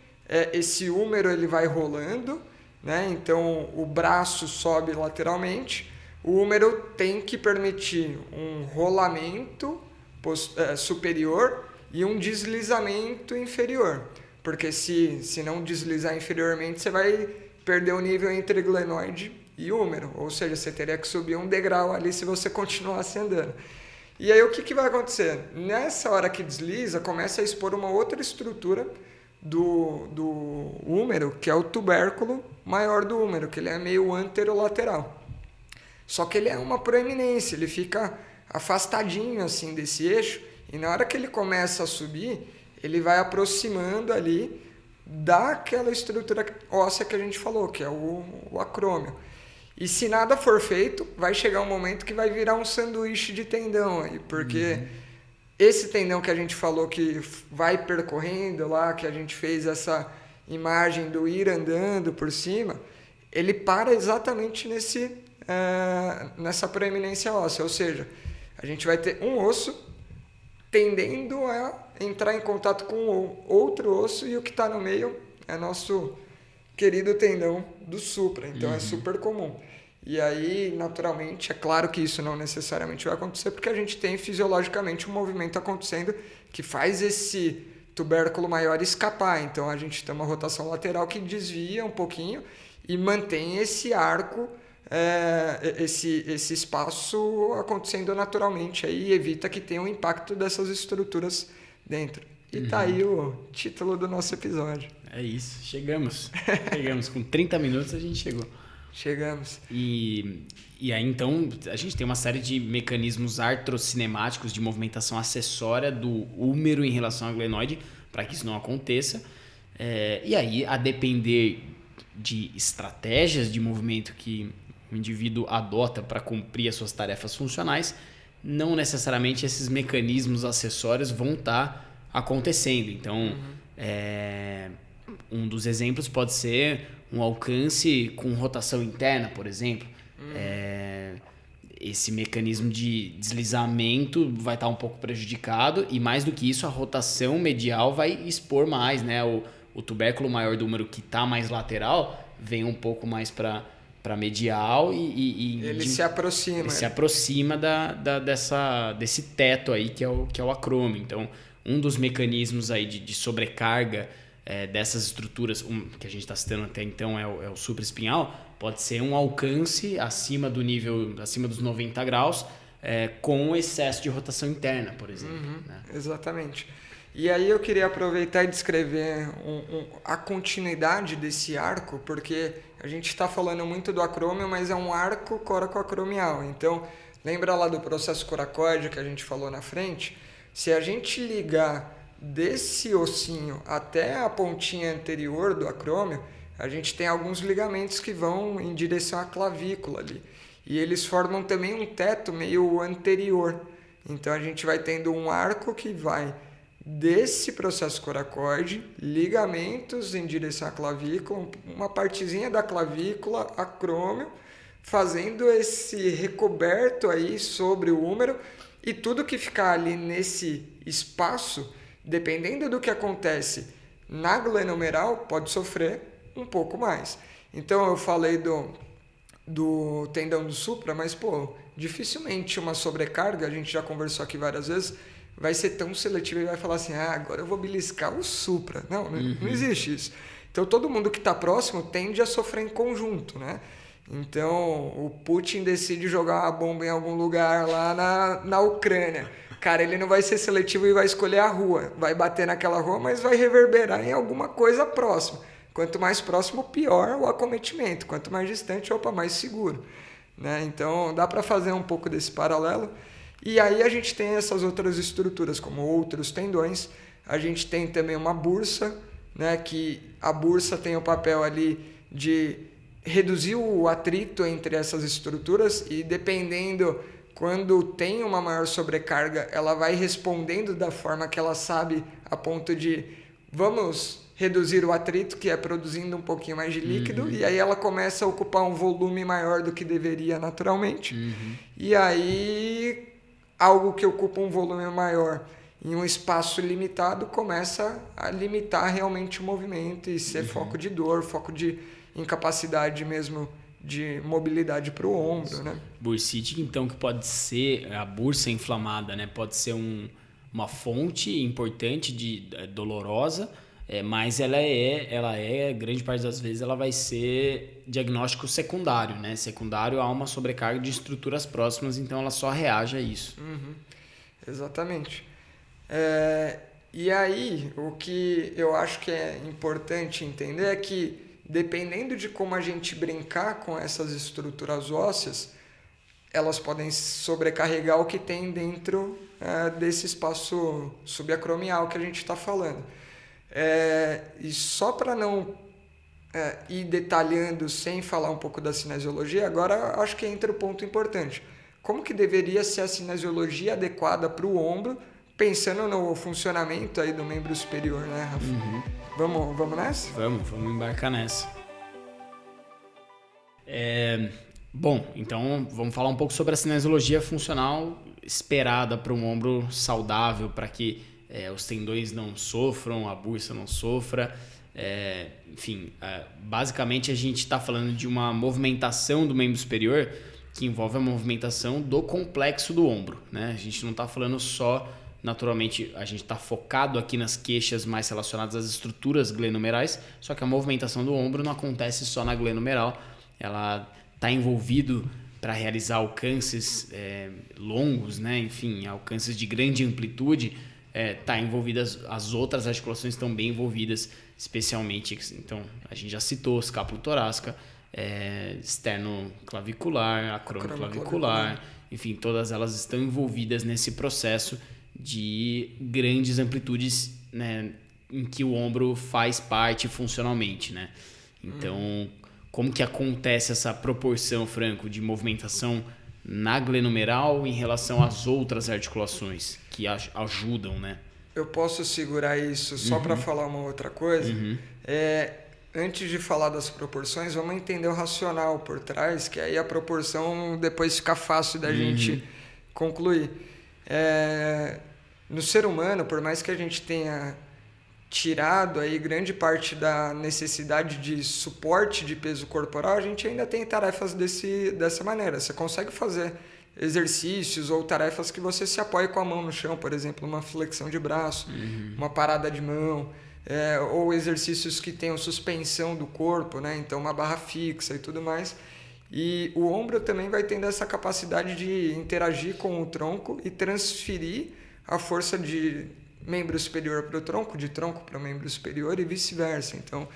[SPEAKER 2] esse húmero ele vai rolando, né? Então o braço sobe lateralmente, o húmero tem que permitir um rolamento superior e um deslizamento inferior, porque se não deslizar inferiormente, você vai perder o nível entre glenoide e húmero, ou seja, você teria que subir um degrau ali se você continuasse andando. E aí o que vai acontecer? Nessa hora que desliza, começa a expor uma outra estrutura do húmero, que é o tubérculo maior do húmero, que ele é meio anterolateral. Só que ele é uma proeminência, ele fica afastadinho assim desse eixo, e na hora que ele começa a subir, ele vai aproximando ali daquela estrutura óssea que a gente falou, que é o acrômio. E se nada for feito, vai chegar um momento que vai virar um sanduíche de tendão aí, porque esse tendão que a gente falou que vai percorrendo lá, que a gente fez essa imagem do ir andando por cima, ele para exatamente nessa proeminência óssea, ou seja, a gente vai ter um osso tendendo a entrar em contato com outro osso, e o que está no meio é nosso querido tendão do supra, então é super comum. E aí, naturalmente, é claro que isso não necessariamente vai acontecer, porque a gente tem fisiologicamente um movimento acontecendo que faz esse tubérculo maior escapar. Então a gente tem uma rotação lateral que desvia um pouquinho e mantém esse arco, esse espaço acontecendo naturalmente aí, e evita que tenha um impacto dessas estruturas dentro. E tá aí o título do nosso episódio.
[SPEAKER 1] É isso, chegamos. Com 30 minutos a gente chegou.
[SPEAKER 2] Chegamos.
[SPEAKER 1] E aí, então, a gente tem uma série de mecanismos artrocinemáticos de movimentação acessória do húmero em relação ao glenoide, para que isso não aconteça. E aí, a depender de estratégias de movimento que o indivíduo adota para cumprir as suas tarefas funcionais, não necessariamente esses mecanismos acessórios vão estar acontecendo. Então, um dos exemplos pode ser um alcance com rotação interna, por exemplo. Esse mecanismo de deslizamento vai estar um pouco prejudicado, e mais do que isso, a rotação medial vai expor mais, né? O tubérculo maior do húmero, que está mais lateral, vem um pouco mais para medial e
[SPEAKER 2] ele se aproxima.
[SPEAKER 1] Ele se aproxima desse teto aí que é o acrômio. Então, um dos mecanismos aí de sobrecarga dessas estruturas, que a gente está citando até então é o supraespinhal, pode ser um alcance acima do nível, acima dos 90 graus, com excesso de rotação interna, por exemplo. Né?
[SPEAKER 2] Exatamente. E aí eu queria aproveitar e descrever a continuidade desse arco, porque a gente está falando muito do acrômio, mas é um arco coracoacromial. Então, lembra lá do processo coracoide que a gente falou na frente? Se a gente ligar desse ossinho até a pontinha anterior do acrômio, a gente tem alguns ligamentos que vão em direção à clavícula ali. E eles formam também um teto meio anterior. Então a gente vai tendo um arco que vai desse processo coracoide, ligamentos em direção à clavícula, uma partezinha da clavícula, acrômio, fazendo esse recoberto aí sobre o húmero, e tudo que ficar ali nesse espaço, dependendo do que acontece na glenomeral, pode sofrer um pouco mais. Então eu falei do tendão do supra, mas dificilmente uma sobrecarga, a gente já conversou aqui várias vezes, vai ser tão seletiva e vai falar assim, agora eu vou beliscar o supra. Não existe isso. Então todo mundo que está próximo tende a sofrer em conjunto, né? Então o Putin decide jogar uma bomba em algum lugar lá na Ucrânia. Cara, ele não vai ser seletivo e vai escolher a rua. Vai bater naquela rua, mas vai reverberar em alguma coisa próxima. Quanto mais próximo, pior o acometimento. Quanto mais distante, mais seguro. Né? Então, dá para fazer um pouco desse paralelo. E aí a gente tem essas outras estruturas, como outros tendões. A gente tem também uma bursa, né? Que a bursa tem o papel ali de reduzir o atrito entre essas estruturas, e dependendo, quando tem uma maior sobrecarga, ela vai respondendo da forma que ela sabe, a ponto de vamos reduzir o atrito, que é produzindo um pouquinho mais de líquido, e aí ela começa a ocupar um volume maior do que deveria naturalmente. E aí, algo que ocupa um volume maior em um espaço limitado começa a limitar realmente o movimento e ser foco de dor, foco de incapacidade mesmo de mobilidade para o ombro, né?
[SPEAKER 1] Bursite, então, que pode ser a bursa inflamada, né? Pode ser uma fonte importante dolorosa, mas grande parte das vezes, ela vai ser diagnóstico secundário, né? Secundário a uma sobrecarga de estruturas próximas, então ela só reage a isso.
[SPEAKER 2] Exatamente. E aí, o que eu acho que é importante entender é que, dependendo de como a gente brincar com essas estruturas ósseas, elas podem sobrecarregar o que tem dentro desse espaço subacromial que a gente está falando. E só para não ir detalhando sem falar um pouco da cinesiologia, agora acho que entra o ponto importante. Como que deveria ser a cinesiologia adequada para o ombro, pensando no funcionamento aí do membro superior, né, Rafa? Vamos nessa?
[SPEAKER 1] Vamos embarcar nessa. Bom, então vamos falar um pouco sobre a cinesiologia funcional esperada para um ombro saudável, para que os tendões não sofram, a bursa não sofra. Basicamente a gente está falando de uma movimentação do membro superior que envolve a movimentação do complexo do ombro, né? A gente não está falando só, naturalmente, a gente está focado aqui nas queixas mais relacionadas às estruturas glenomerais, só que a movimentação do ombro não acontece só na glenomeral, ela está envolvido para realizar alcances longos, né? Enfim, alcances de grande amplitude, está envolvidas, as outras articulações estão bem envolvidas, especialmente, então, a gente já citou escápula torácica, externo-clavicular, acromioclavicular, enfim, todas elas estão envolvidas nesse processo de grandes amplitudes, né, em que o ombro faz parte funcionalmente, né? Então, como que acontece essa proporção, Franco, de movimentação na glenomeral em relação às outras articulações que ajudam, né?
[SPEAKER 2] Eu posso segurar isso só para falar uma outra coisa? Antes de falar das proporções, vamos entender o racional por trás, que aí a proporção depois fica fácil da gente concluir. No ser humano, por mais que a gente tenha tirado aí grande parte da necessidade de suporte de peso corporal, a gente ainda tem tarefas dessa maneira. Você consegue fazer exercícios ou tarefas que você se apoia com a mão no chão, por exemplo, uma flexão de braço, uma parada de mão, ou exercícios que tenham suspensão do corpo, né? Então uma barra fixa e tudo mais. E o ombro também vai tendo essa capacidade de interagir com o tronco e transferir a força de membro superior para o tronco, de tronco para o membro superior e vice-versa. Então,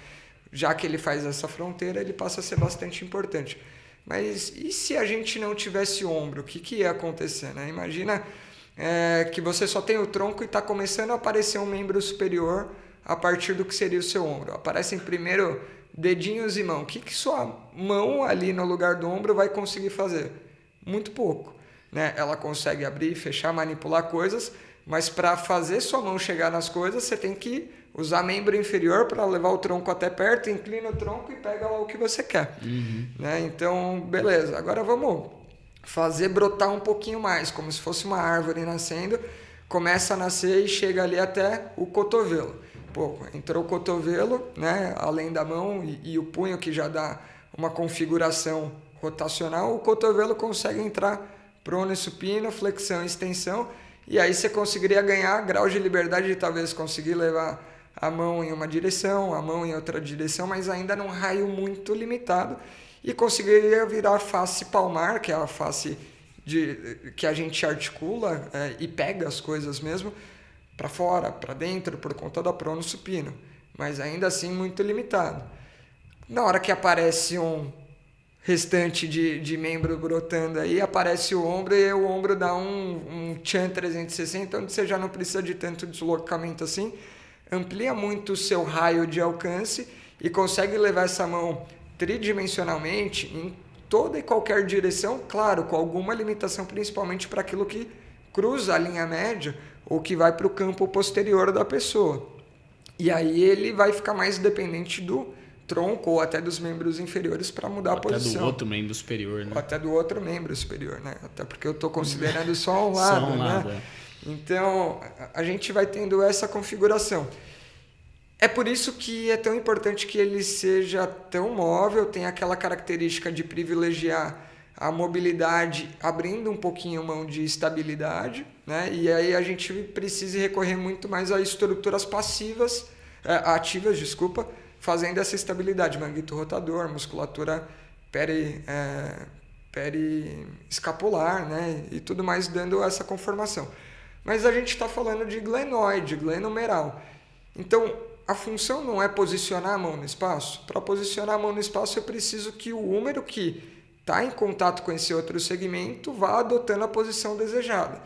[SPEAKER 2] já que ele faz essa fronteira, ele passa a ser bastante importante. Mas e se a gente não tivesse ombro? O que ia acontecer, né? Imagina que você só tem o tronco e está começando a aparecer um membro superior a partir do que seria o seu ombro. Aparecem primeiro dedinhos e mão. O que sua mão ali no lugar do ombro vai conseguir fazer? Muito pouco, né? Ela consegue abrir, fechar, manipular coisas, mas para fazer sua mão chegar nas coisas, você tem que usar membro inferior para levar o tronco até perto, inclina o tronco e pega lá o que você quer. Né? Então, beleza. Agora vamos fazer brotar um pouquinho mais, como se fosse uma árvore nascendo. Começa a nascer e chega ali até o cotovelo. Pô, entrou o cotovelo, né? Além da mão e o punho, que já dá uma configuração rotacional, o cotovelo consegue entrar prono e supino, flexão e extensão, e aí você conseguiria ganhar grau de liberdade de talvez conseguir levar a mão em uma direção, a mão em outra direção, mas ainda num raio muito limitado, e conseguiria virar face palmar, que é a face que a gente articula e pega as coisas mesmo, para fora, para dentro, por conta da prono supino, mas ainda assim muito limitado. Na hora que aparece um restante de membro brotando aí, aparece o ombro e o ombro dá um Chan 360, onde você já não precisa de tanto deslocamento assim, amplia muito o seu raio de alcance e consegue levar essa mão tridimensionalmente em toda e qualquer direção, claro, com alguma limitação, principalmente para aquilo que cruza a linha média ou que vai para o campo posterior da pessoa. E aí ele vai ficar mais dependente do tronco ou até dos membros inferiores para mudar a posição.
[SPEAKER 1] Até do outro membro superior, né?
[SPEAKER 2] Ou até do outro membro superior, né? Até porque eu estou considerando só um lado,
[SPEAKER 1] Só um lado,
[SPEAKER 2] né? Então, a gente vai tendo essa configuração. É por isso que é tão importante que ele seja tão móvel, tenha aquela característica de privilegiar a mobilidade, abrindo um pouquinho mão de estabilidade, né? E aí a gente precisa recorrer muito mais a estruturas ativas, fazendo essa estabilidade, manguito rotador, musculatura periescapular, né? E tudo mais dando essa conformação. Mas a gente está falando de glenoide, glenomeral. Então, a função não é posicionar a mão no espaço. Para posicionar a mão no espaço, eu preciso que o húmero que está em contato com esse outro segmento vá adotando a posição desejada.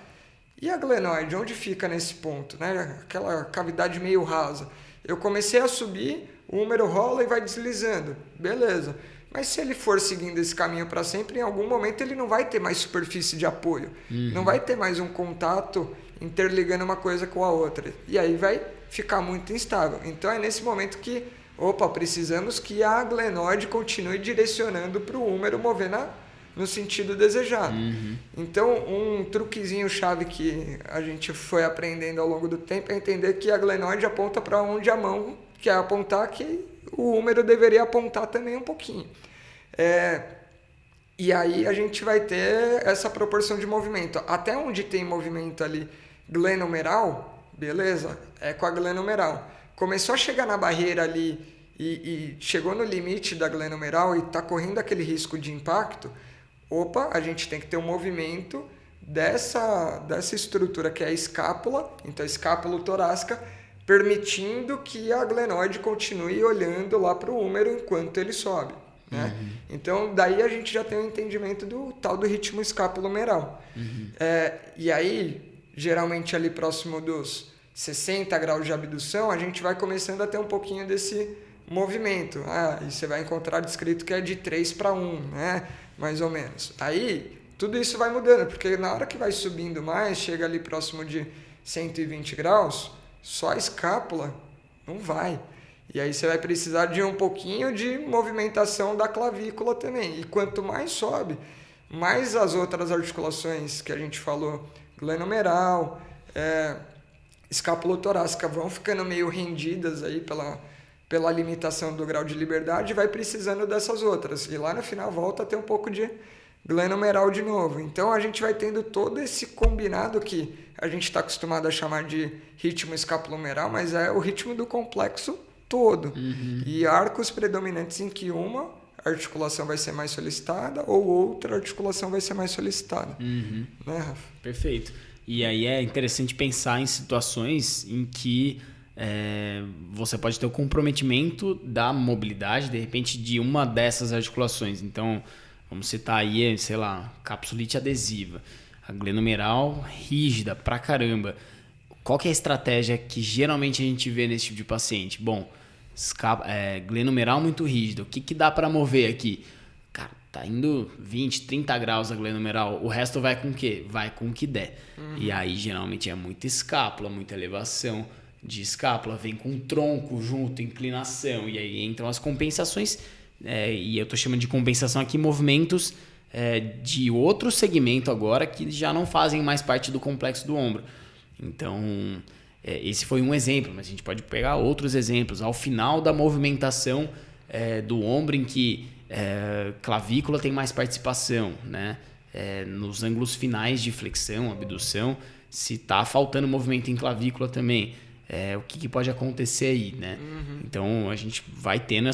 [SPEAKER 2] E a glenoide, onde fica nesse ponto? Né? Aquela cavidade meio rasa. Eu comecei a subir, o húmero rola e vai deslizando. Beleza. Mas se ele for seguindo esse caminho para sempre, em algum momento ele não vai ter mais superfície de apoio. Não vai ter mais um contato interligando uma coisa com a outra. E aí vai ficar muito instável. Então é nesse momento que, precisamos que a glenoide continue direcionando para o húmero mover no sentido desejado. Então, um truquezinho chave que a gente foi aprendendo ao longo do tempo é entender que a glenoide aponta para onde a mão quer apontar, que o húmero deveria apontar também um pouquinho. E aí a gente vai ter essa proporção de movimento. Até onde tem movimento ali glenomeral, beleza, é com a glenomeral. Começou a chegar na barreira ali e chegou no limite da glenomeral e está correndo aquele risco de impacto, a gente tem que ter um movimento dessa estrutura que é a escápula, então a escápula torácica, permitindo que a glenoide continue olhando lá para o húmero enquanto ele sobe. Né? Então, daí a gente já tem um entendimento do tal do ritmo escapulomeral. E aí, geralmente ali próximo dos 60 graus de abdução, a gente vai começando a ter um pouquinho desse movimento. E você vai encontrar descrito que é de 3 para 1, né? Mais ou menos. Aí, tudo isso vai mudando, porque na hora que vai subindo mais, chega ali próximo de 120 graus, só a escápula não vai. E aí você vai precisar de um pouquinho de movimentação da clavícula também. E quanto mais sobe, mais as outras articulações que a gente falou, glenomeral, escapulotorácica, vão ficando meio rendidas aí pela limitação do grau de liberdade, e vai precisando dessas outras. E lá no final volta a ter um pouco de glenomeral de novo. Então a gente vai tendo todo esse combinado que a gente está acostumado a chamar de ritmo escapulomeral, mas é o ritmo do complexo todo. E arcos predominantes em que uma articulação vai ser mais solicitada ou outra articulação vai ser mais solicitada. Né, Rafa?
[SPEAKER 1] Perfeito. E aí é interessante pensar em situações em que você pode ter o comprometimento da mobilidade, de repente, de uma dessas articulações. Então, vamos citar aí, sei lá, capsulite adesiva, a glenomeral rígida pra caramba. Qual que é a estratégia que geralmente a gente vê nesse tipo de paciente? Bom, glenomeral muito rígido, o que dá para mover aqui? Cara, tá indo 20, 30 graus a glenomeral, o resto vai com o quê? Vai com o que der. E aí geralmente é muita escápula, muita elevação de escápula, vem com tronco junto, inclinação, e aí entram as compensações, e eu tô chamando de compensação aqui movimentos de outro segmento agora que já não fazem mais parte do complexo do ombro. Então, esse foi um exemplo, mas a gente pode pegar outros exemplos. Ao final da movimentação do ombro, em que clavícula tem mais participação, né? Nos ângulos finais de flexão, abdução, se está faltando movimento em clavícula também, o que pode acontecer aí, né? Então, a gente vai tendo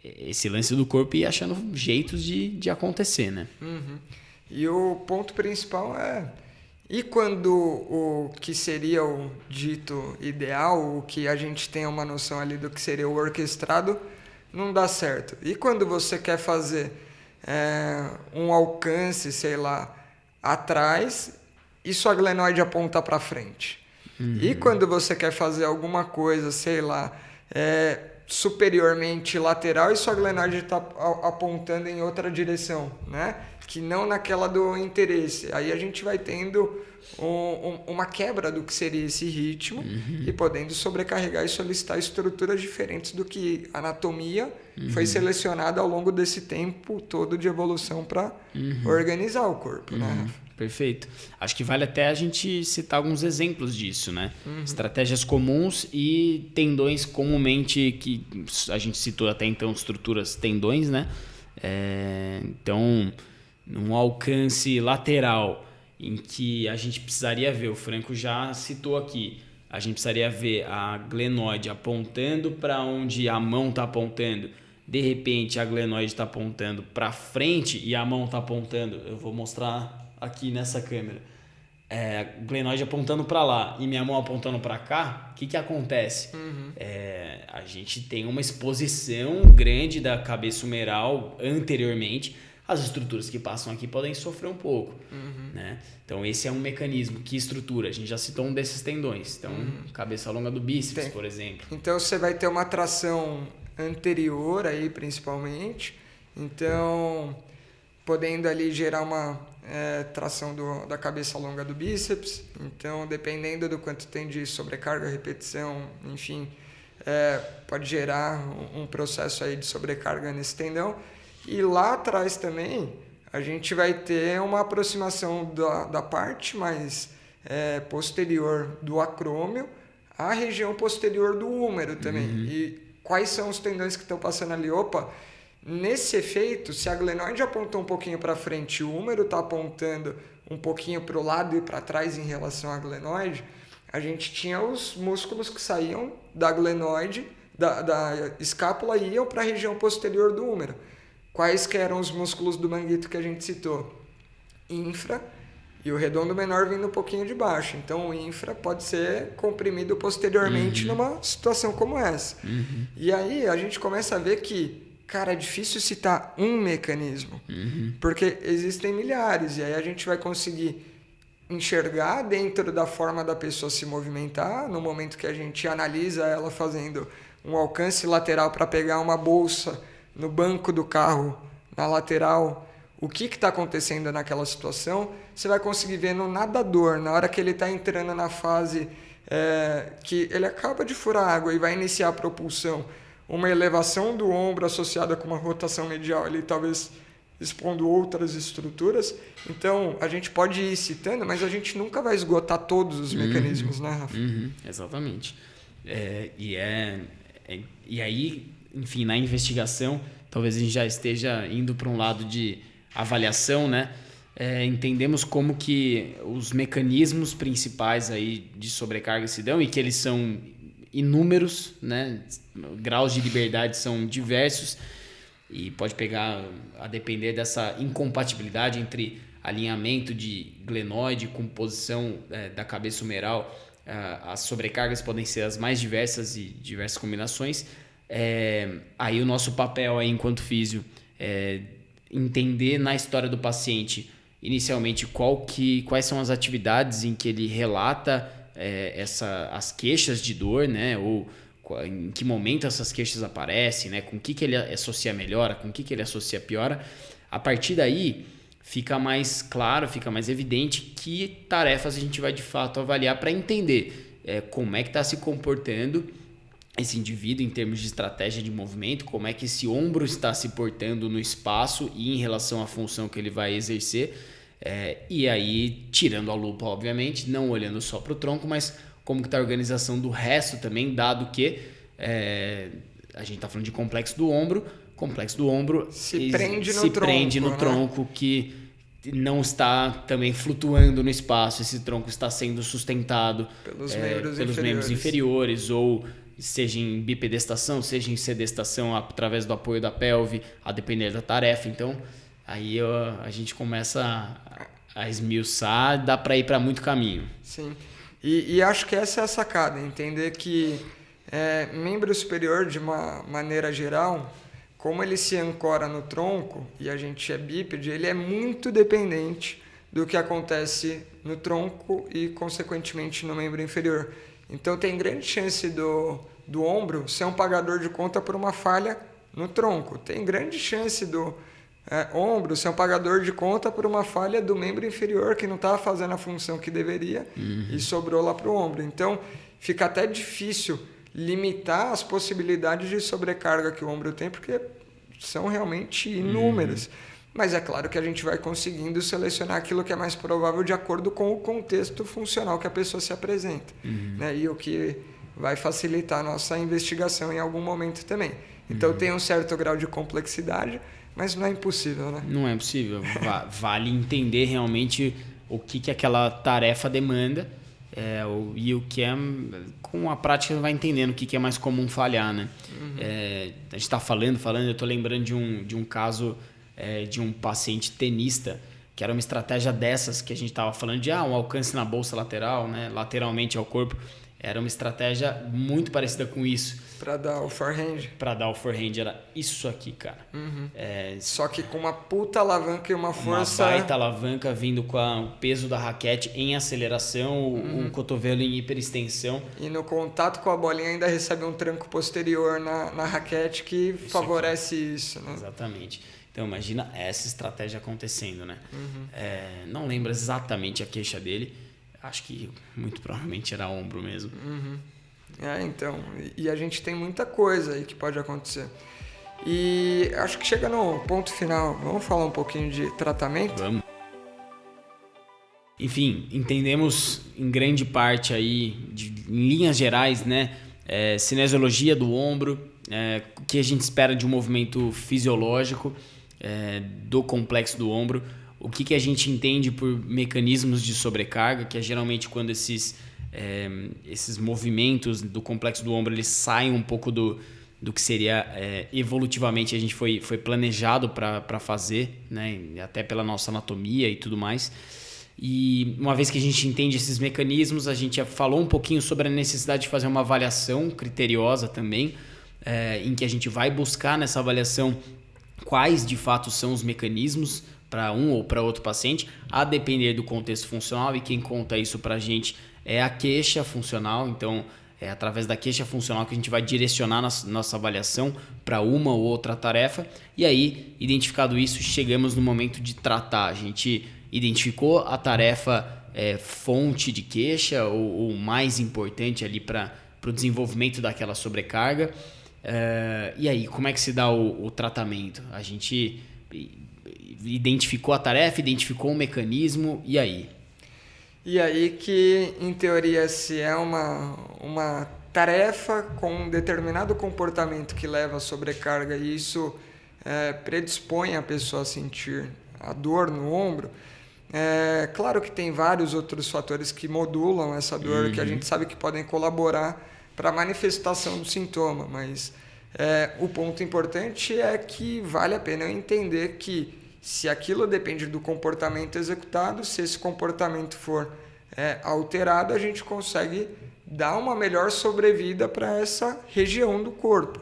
[SPEAKER 1] esse lance do corpo e achando jeitos de acontecer, né?
[SPEAKER 2] E o ponto principal e quando o que seria o dito ideal, o que a gente tem uma noção ali do que seria o orquestrado, não dá certo? E quando você quer fazer um alcance, sei lá, atrás, e sua glenoide aponta para frente? E quando você quer fazer alguma coisa, sei lá, superiormente lateral e sua glenoide está apontando em outra direção, né? Que não naquela do interesse. Aí a gente vai tendo uma quebra do que seria esse ritmo e podendo sobrecarregar e solicitar estruturas diferentes do que a anatomia foi selecionada ao longo desse tempo todo de evolução para organizar o corpo, né, Rafa?
[SPEAKER 1] Perfeito. Acho que vale até a gente citar alguns exemplos disso, né? Estratégias comuns e tendões comumente que a gente citou até então, estruturas tendões, né? Então, num alcance lateral em que a gente precisaria ver, o Franco já citou aqui, a gente precisaria ver a glenoide apontando para onde a mão está apontando. De repente, a glenoide está apontando para frente e a mão está apontando. Eu vou mostrar aqui nessa câmera. Glenoide apontando para lá e minha mão apontando para cá. O que acontece? A gente tem uma exposição grande da cabeça humeral anteriormente. As estruturas que passam aqui podem sofrer um pouco, né? Então esse é um mecanismo. Que estrutura? A gente já citou um desses tendões. Então, cabeça longa do bíceps, por exemplo.
[SPEAKER 2] Então você vai ter uma tração anterior aí, principalmente. Então, podendo ali gerar uma tração da cabeça longa do bíceps. Então, dependendo do quanto tem de sobrecarga, repetição, enfim, pode gerar um processo aí de sobrecarga nesse tendão. E lá atrás também a gente vai ter uma aproximação da parte mais posterior do acrômio à região posterior do húmero também. E quais são os tendões que estão passando ali? Nesse efeito, se a glenoide apontou um pouquinho para frente e o húmero está apontando um pouquinho para o lado e para trás em relação à glenoide, a gente tinha os músculos que saíam da glenoide, da escápula e iam para a região posterior do húmero. Quais que eram os músculos do manguito que a gente citou? Infra e o redondo menor vindo um pouquinho de baixo. Então, o infra pode ser comprimido posteriormente numa situação como essa. E aí, a gente começa a ver que, cara, é difícil citar um mecanismo, porque existem milhares. E aí, a gente vai conseguir enxergar dentro da forma da pessoa se movimentar, no momento que a gente analisa ela fazendo um alcance lateral para pegar uma bolsa no banco do carro, na lateral, o que está acontecendo naquela situação, você vai conseguir ver no nadador, na hora que ele está entrando na fase que ele acaba de furar água e vai iniciar a propulsão, uma elevação do ombro associada com uma rotação medial, ali talvez expondo outras estruturas. Então, a gente pode ir citando, mas a gente nunca vai esgotar todos os mecanismos, né, Rafa?
[SPEAKER 1] Exatamente. E aí, enfim, na investigação, talvez a gente já esteja indo para um lado de avaliação, né? Entendemos como que os mecanismos principais aí de sobrecarga se dão e que eles são inúmeros, né? Graus de liberdade são diversos e pode pegar a depender dessa incompatibilidade entre alinhamento de glenoide com posição da cabeça humeral. As sobrecargas podem ser as mais diversas e diversas combinações. Aí o nosso papel aí, enquanto físio é entender na história do paciente inicialmente quais são as atividades em que ele relata as queixas de dor, né? Ou em que momento essas queixas aparecem, né? Com o que ele associa melhora, com o que ele associa piora. A partir daí fica mais claro, fica mais evidente que tarefas a gente vai de fato avaliar para entender como é que está se comportando esse indivíduo em termos de estratégia de movimento, como é que esse ombro está se portando no espaço e em relação à função que ele vai exercer. E aí, tirando a lupa, obviamente, não olhando só para o tronco, mas como que está a organização do resto também, dado que a gente está falando de complexo do ombro se prende no tronco, que não está também flutuando no espaço. Esse tronco está sendo sustentado pelos membros inferiores, ou seja em bipedestação, seja em sedestação através do apoio da pelve, a depender da tarefa. Então, aí a gente começa a esmiuçar, dá para ir para muito caminho.
[SPEAKER 2] Sim, e acho que essa é a sacada, entender que membro superior, de uma maneira geral, como ele se ancora no tronco, e a gente é bípede, ele é muito dependente do que acontece no tronco e, consequentemente, no membro inferior. Então, tem grande chance do ombro ser um pagador de conta por uma falha no tronco. Tem grande chance Ombro, você é um pagador de conta por uma falha do membro inferior que não estava fazendo a função que deveria e sobrou lá para o ombro. Então, fica até difícil limitar as possibilidades de sobrecarga que o ombro tem, porque são realmente inúmeras. Mas é claro que a gente vai conseguindo selecionar aquilo que é mais provável de acordo com o contexto funcional que a pessoa se apresenta. Né? E o que vai facilitar a nossa investigação em algum momento também. Então tem um certo grau de complexidade, mas não é impossível, né?
[SPEAKER 1] Não é possível. Vale entender realmente o que aquela tarefa demanda e o que é... Com a prática vai entendendo o que é mais comum falhar, né? A gente está falando, eu estou lembrando de um caso de um paciente tenista, que era uma estratégia dessas que a gente estava falando de um alcance na bolsa lateral, né? Lateralmente ao corpo. Era uma estratégia muito parecida com isso.
[SPEAKER 2] Para dar o forehand.
[SPEAKER 1] Para dar o forehand era isso aqui, cara.
[SPEAKER 2] Só que com uma puta alavanca e uma força...
[SPEAKER 1] Uma baita alavanca vindo com o peso da raquete em aceleração, o cotovelo em hiperextensão.
[SPEAKER 2] E no contato com a bolinha ainda recebe um tranco posterior na raquete que isso favorece aqui. Isso, né?
[SPEAKER 1] Exatamente. Então imagina essa estratégia acontecendo, né? Não lembro exatamente a queixa dele. Acho que muito provavelmente era ombro mesmo.
[SPEAKER 2] Então, e a gente tem muita coisa aí que pode acontecer. E acho que chega no ponto final. Vamos falar um pouquinho de tratamento?
[SPEAKER 1] Vamos. Enfim, entendemos em grande parte aí, em linhas gerais, né? Cinesiologia do ombro, o que a gente espera de um movimento fisiológico do complexo do ombro. O que a gente entende por mecanismos de sobrecarga, que é geralmente quando esses movimentos do complexo do ombro eles saem um pouco do que seria evolutivamente a gente foi planejado para fazer, né? Até pela nossa anatomia e tudo mais. E uma vez que a gente entende esses mecanismos, a gente já falou um pouquinho sobre a necessidade de fazer uma avaliação criteriosa também, em que a gente vai buscar nessa avaliação quais de fato são os mecanismos para um ou para outro paciente, a depender do contexto funcional, e quem conta isso para a gente é a queixa funcional. Então, é através da queixa funcional que a gente vai direcionar nossa avaliação para uma ou outra tarefa. E aí, identificado isso, chegamos no momento de tratar. A gente identificou a tarefa fonte de queixa ou mais importante ali para o desenvolvimento daquela sobrecarga. E aí, como é que se dá o tratamento? A gente identificou a tarefa, identificou o mecanismo, e aí?
[SPEAKER 2] E aí que, em teoria, se é uma tarefa com um determinado comportamento que leva à sobrecarga e isso predispõe a pessoa a sentir a dor no ombro, claro que tem vários outros fatores que modulam essa dor, que a gente sabe que podem colaborar para a manifestação do sintoma, mas o ponto importante é que vale a pena eu entender que se aquilo depende do comportamento executado, se esse comportamento for alterado, a gente consegue dar uma melhor sobrevida para essa região do corpo.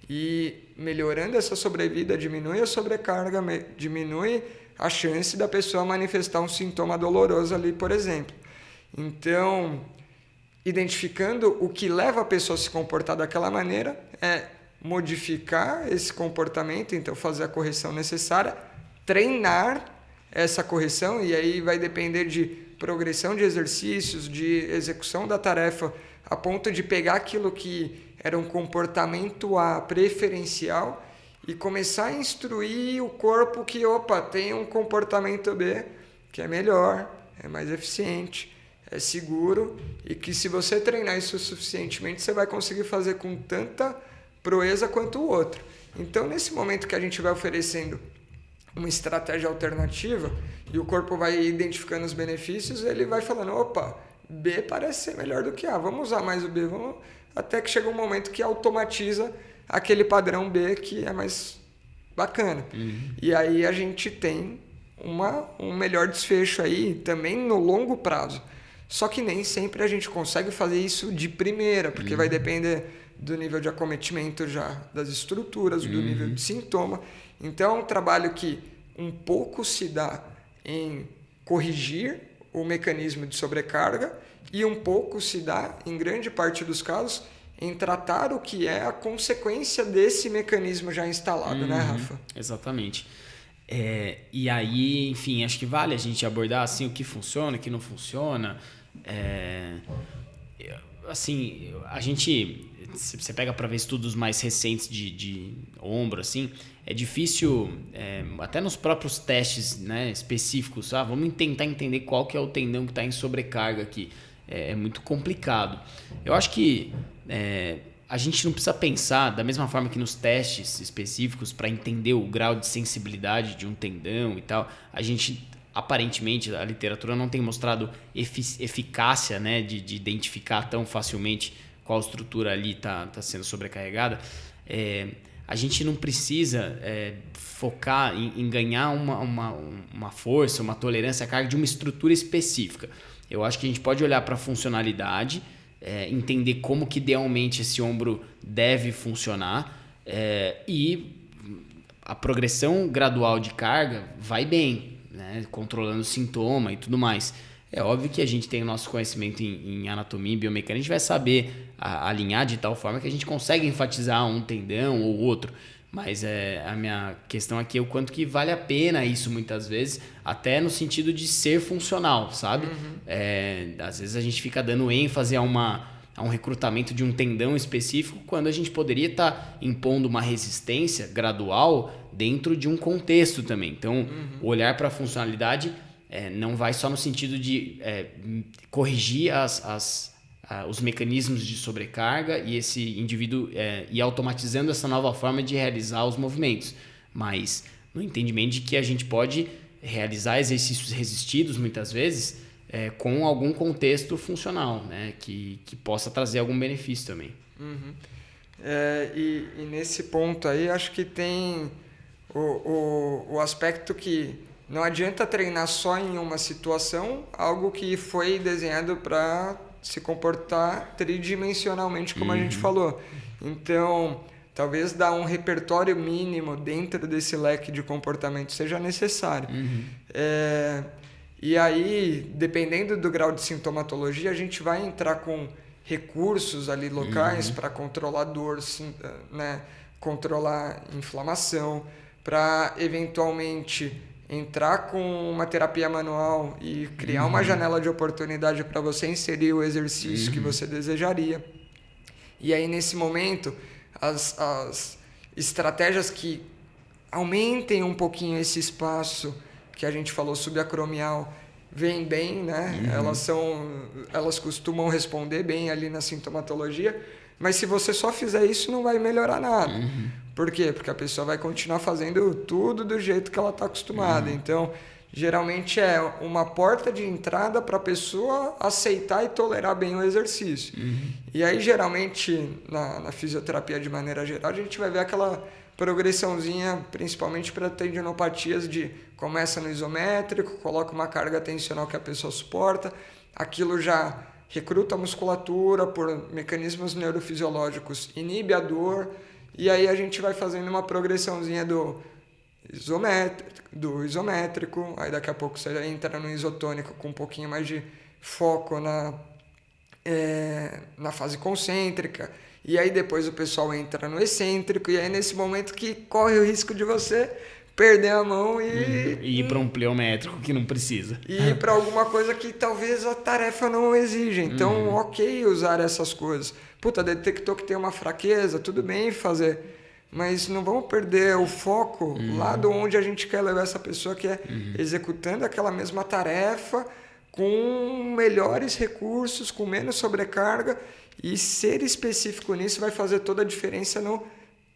[SPEAKER 2] E melhorando essa sobrevida, diminui a sobrecarga, diminui a chance da pessoa manifestar um sintoma doloroso ali, por exemplo. Então, identificando o que leva a pessoa a se comportar daquela maneira, modificar esse comportamento, então fazer a correção necessária, treinar essa correção, e aí vai depender de progressão de exercícios, de execução da tarefa, a ponto de pegar aquilo que era um comportamento A preferencial e começar a instruir o corpo que, tem um comportamento B que é melhor, é mais eficiente, é seguro, e que se você treinar isso suficientemente, você vai conseguir fazer com tanta proeza quanto o outro. Então, nesse momento que a gente vai oferecendo uma estratégia alternativa e o corpo vai identificando os benefícios, ele vai falando, B parece ser melhor do que A, vamos usar mais o B, até que chega um momento que automatiza aquele padrão B que é mais bacana. E aí a gente tem um melhor desfecho aí também no longo prazo. Só que nem sempre a gente consegue fazer isso de primeira, porque vai depender do nível de acometimento já das estruturas, do nível de sintoma. Então é um trabalho que um pouco se dá em corrigir o mecanismo de sobrecarga e um pouco se dá, em grande parte dos casos, em tratar o que é a consequência desse mecanismo já instalado, né, Rafa?
[SPEAKER 1] Exatamente. E aí, enfim, acho que vale a gente abordar assim o que funciona, o que não funciona. Assim, a gente, você pega para ver estudos mais recentes de ombro, assim, é difícil, até nos próprios testes, né, específicos, vamos tentar entender qual que é o tendão que está em sobrecarga aqui. É muito complicado. Eu acho que a gente não precisa pensar da mesma forma que nos testes específicos para entender o grau de sensibilidade de um tendão e tal. A gente, aparentemente, a literatura não tem mostrado eficácia, né, de identificar tão facilmente qual estrutura ali está sendo sobrecarregada. A gente não precisa focar em ganhar uma força, uma tolerância à carga de uma estrutura específica. Eu acho que a gente pode olhar para a funcionalidade, entender como que idealmente esse ombro deve funcionar, e a progressão gradual de carga vai bem, né? Controlando o sintoma e tudo mais. É óbvio que a gente tem o nosso conhecimento em anatomia e biomecânica, a gente vai saber alinhar de tal forma que a gente consegue enfatizar um tendão ou outro. Mas a minha questão aqui é o quanto que vale a pena isso muitas vezes, até no sentido de ser funcional, sabe? Às vezes a gente fica dando ênfase a um recrutamento de um tendão específico, quando a gente poderia estar impondo uma resistência gradual dentro de um contexto também. Então, o olhar para a funcionalidade não vai só no sentido de corrigir os mecanismos de sobrecarga e esse indivíduo ir automatizando essa nova forma de realizar os movimentos, mas no entendimento de que a gente pode realizar exercícios resistidos muitas vezes com algum contexto funcional, né, que possa trazer algum benefício também.
[SPEAKER 2] E nesse ponto aí acho que tem o aspecto que não adianta treinar só em uma situação, algo que foi desenhado para se comportar tridimensionalmente, como a gente falou. Então, talvez dar um repertório mínimo dentro desse leque de comportamento seja necessário. E aí, dependendo do grau de sintomatologia, a gente vai entrar com recursos ali locais para controlar dor, né? Controlar inflamação, para eventualmente entrar com uma terapia manual e criar uma janela de oportunidade para você inserir o exercício que você desejaria. E aí, nesse momento, as estratégias que aumentem um pouquinho esse espaço que a gente falou subacromial vêm bem, né? Elas costumam responder bem ali na sintomatologia, mas se você só fizer isso, não vai melhorar nada. Por quê? Porque a pessoa vai continuar fazendo tudo do jeito que ela está acostumada. Então, geralmente é uma porta de entrada para a pessoa aceitar e tolerar bem o exercício. E aí, geralmente, na fisioterapia de maneira geral, a gente vai ver aquela progressãozinha, principalmente para tendinopatias, de começa no isométrico, coloca uma carga tensional que a pessoa suporta, aquilo já recruta a musculatura por mecanismos neurofisiológicos, inibe a dor, e aí a gente vai fazendo uma progressãozinha do isométrico, aí daqui a pouco você entra no isotônico com um pouquinho mais de foco na fase concêntrica, e aí depois o pessoal entra no excêntrico, e aí nesse momento que corre o risco de você perder a mão e
[SPEAKER 1] ir para um pleométrico que não precisa.
[SPEAKER 2] E ir para alguma coisa que talvez a tarefa não exija. Então, ok usar essas coisas. Puta, detectou que tem uma fraqueza, tudo bem fazer. Mas não vamos perder o foco lá de onde a gente quer levar essa pessoa, que é executando aquela mesma tarefa com melhores recursos, com menos sobrecarga. E ser específico nisso vai fazer toda a diferença no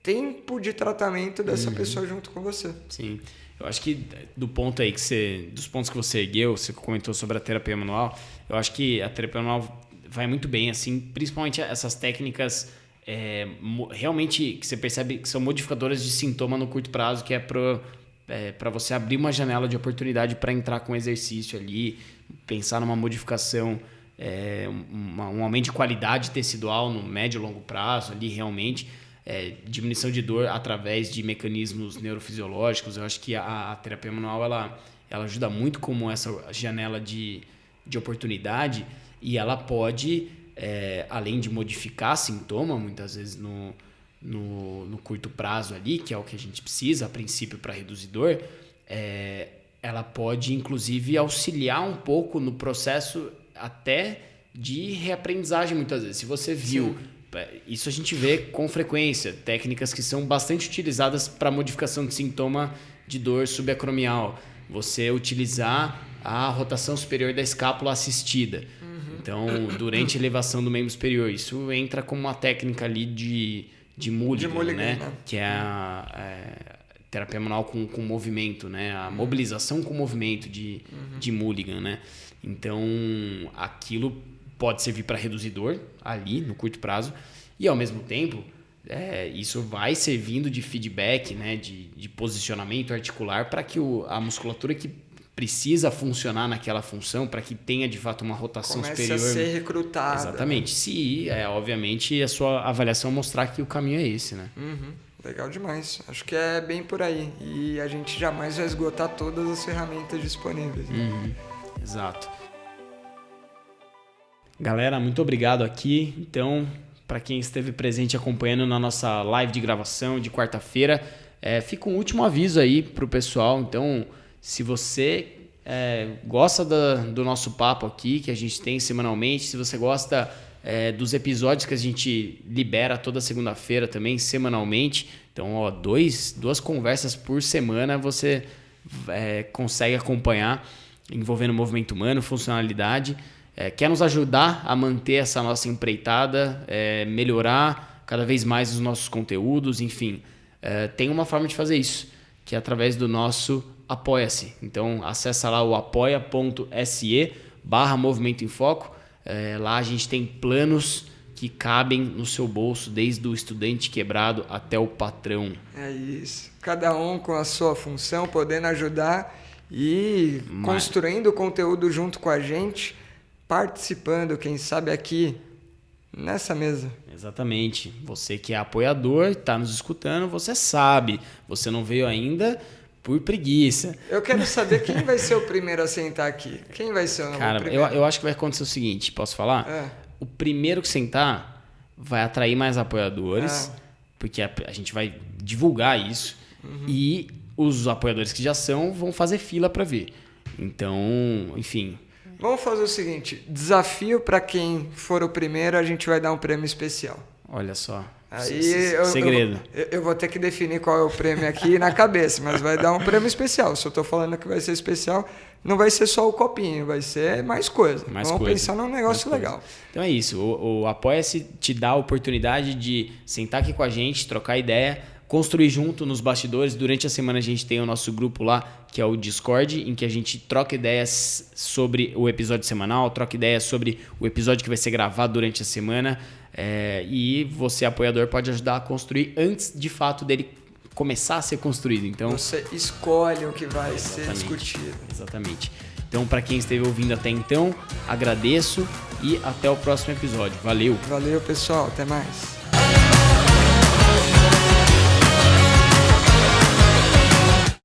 [SPEAKER 2] tempo de tratamento dessa pessoa junto com você.
[SPEAKER 1] Sim. Eu acho que dos pontos que você ergueu, você comentou sobre a terapia manual, eu acho que a terapia manual vai muito bem, assim, principalmente essas técnicas realmente que você percebe que são modificadoras de sintoma no curto prazo, que é para você abrir uma janela de oportunidade para entrar com exercício ali, pensar numa modificação, um aumento de qualidade tecidual no médio e longo prazo ali realmente, diminuição de dor através de mecanismos neurofisiológicos. Eu acho que a terapia manual ela ajuda muito como essa janela de oportunidade, e ela pode, além de modificar sintoma, muitas vezes no curto prazo ali, que é o que a gente precisa a princípio para reduzir dor, ela pode, inclusive, auxiliar um pouco no processo até de reaprendizagem, muitas vezes. Se você viu, isso a gente vê com frequência, técnicas que são bastante utilizadas para modificação de sintoma de dor subacromial. Você utilizar a rotação superior da escápula assistida. Então, durante a elevação do membro superior, isso entra como uma técnica ali de Mulligan, né? Que é a terapia manual com movimento, né? A mobilização com movimento de Mulligan, né? Então, aquilo pode servir para reduzir dor ali no curto prazo e, ao mesmo tempo, isso vai servindo de feedback, né? De posicionamento articular para que a musculatura que precisa funcionar naquela função, para que tenha de fato uma rotação superior.
[SPEAKER 2] Comece a ser recrutada.
[SPEAKER 1] Exatamente. Se, obviamente, a sua avaliação mostrar que o caminho é esse, né?
[SPEAKER 2] Legal demais. Acho que é bem por aí. E a gente jamais vai esgotar todas as ferramentas disponíveis. Né?
[SPEAKER 1] Exato. Galera, muito obrigado aqui. Então, para quem esteve presente acompanhando na nossa live de gravação de quarta-feira, fica um último aviso aí para o pessoal. Então, se você gosta do nosso papo aqui, que a gente tem semanalmente, se você gosta dos episódios que a gente libera toda segunda-feira também, semanalmente, então duas conversas por semana você consegue acompanhar, envolvendo movimento humano, funcionalidade. Quer nos ajudar a manter essa nossa empreitada, melhorar cada vez mais os nossos conteúdos, enfim, tem uma forma de fazer isso, que é através do nosso Apoia-se. Então, acessa lá o apoia.se/Movimento em Foco. Lá a gente tem planos que cabem no seu bolso, desde o estudante quebrado até o patrão.
[SPEAKER 2] É isso. Cada um com a sua função, podendo ajudar e construindo o conteúdo junto com a gente, participando, quem sabe aqui nessa mesa.
[SPEAKER 1] Exatamente. Você que é apoiador, está nos escutando, você sabe. Você não veio ainda por preguiça.
[SPEAKER 2] Eu quero saber quem vai ser o primeiro a sentar aqui. Quem vai ser o primeiro?
[SPEAKER 1] Eu acho que vai acontecer o seguinte, posso falar? O primeiro que sentar vai atrair mais apoiadores, porque a gente vai divulgar isso, e os apoiadores que já são vão fazer fila para ver. Então, enfim.
[SPEAKER 2] Vamos fazer o seguinte, desafio para quem for o primeiro, a gente vai dar um prêmio especial.
[SPEAKER 1] Olha só.
[SPEAKER 2] Aí
[SPEAKER 1] segredo.
[SPEAKER 2] Eu vou ter que definir qual é o prêmio aqui na cabeça, mas vai dar um prêmio especial. Se eu estou falando que vai ser especial, não vai ser só o copinho, vai ser mais coisa. Vamos pensar num negócio legal.
[SPEAKER 1] Então é isso, o Apoia-se te dá a oportunidade de sentar aqui com a gente, trocar ideia, construir junto nos bastidores. Durante a semana a gente tem o nosso grupo lá, que é o Discord, em que a gente troca ideias sobre o episódio semanal, troca ideias sobre o episódio que vai ser gravado durante a semana. E você, apoiador, pode ajudar a construir antes de fato dele começar a ser construído. Então,
[SPEAKER 2] você escolhe o que vai ser discutido.
[SPEAKER 1] Exatamente. Então, para quem esteve ouvindo até então, agradeço e até o próximo episódio. Valeu!
[SPEAKER 2] Valeu, pessoal. Até mais.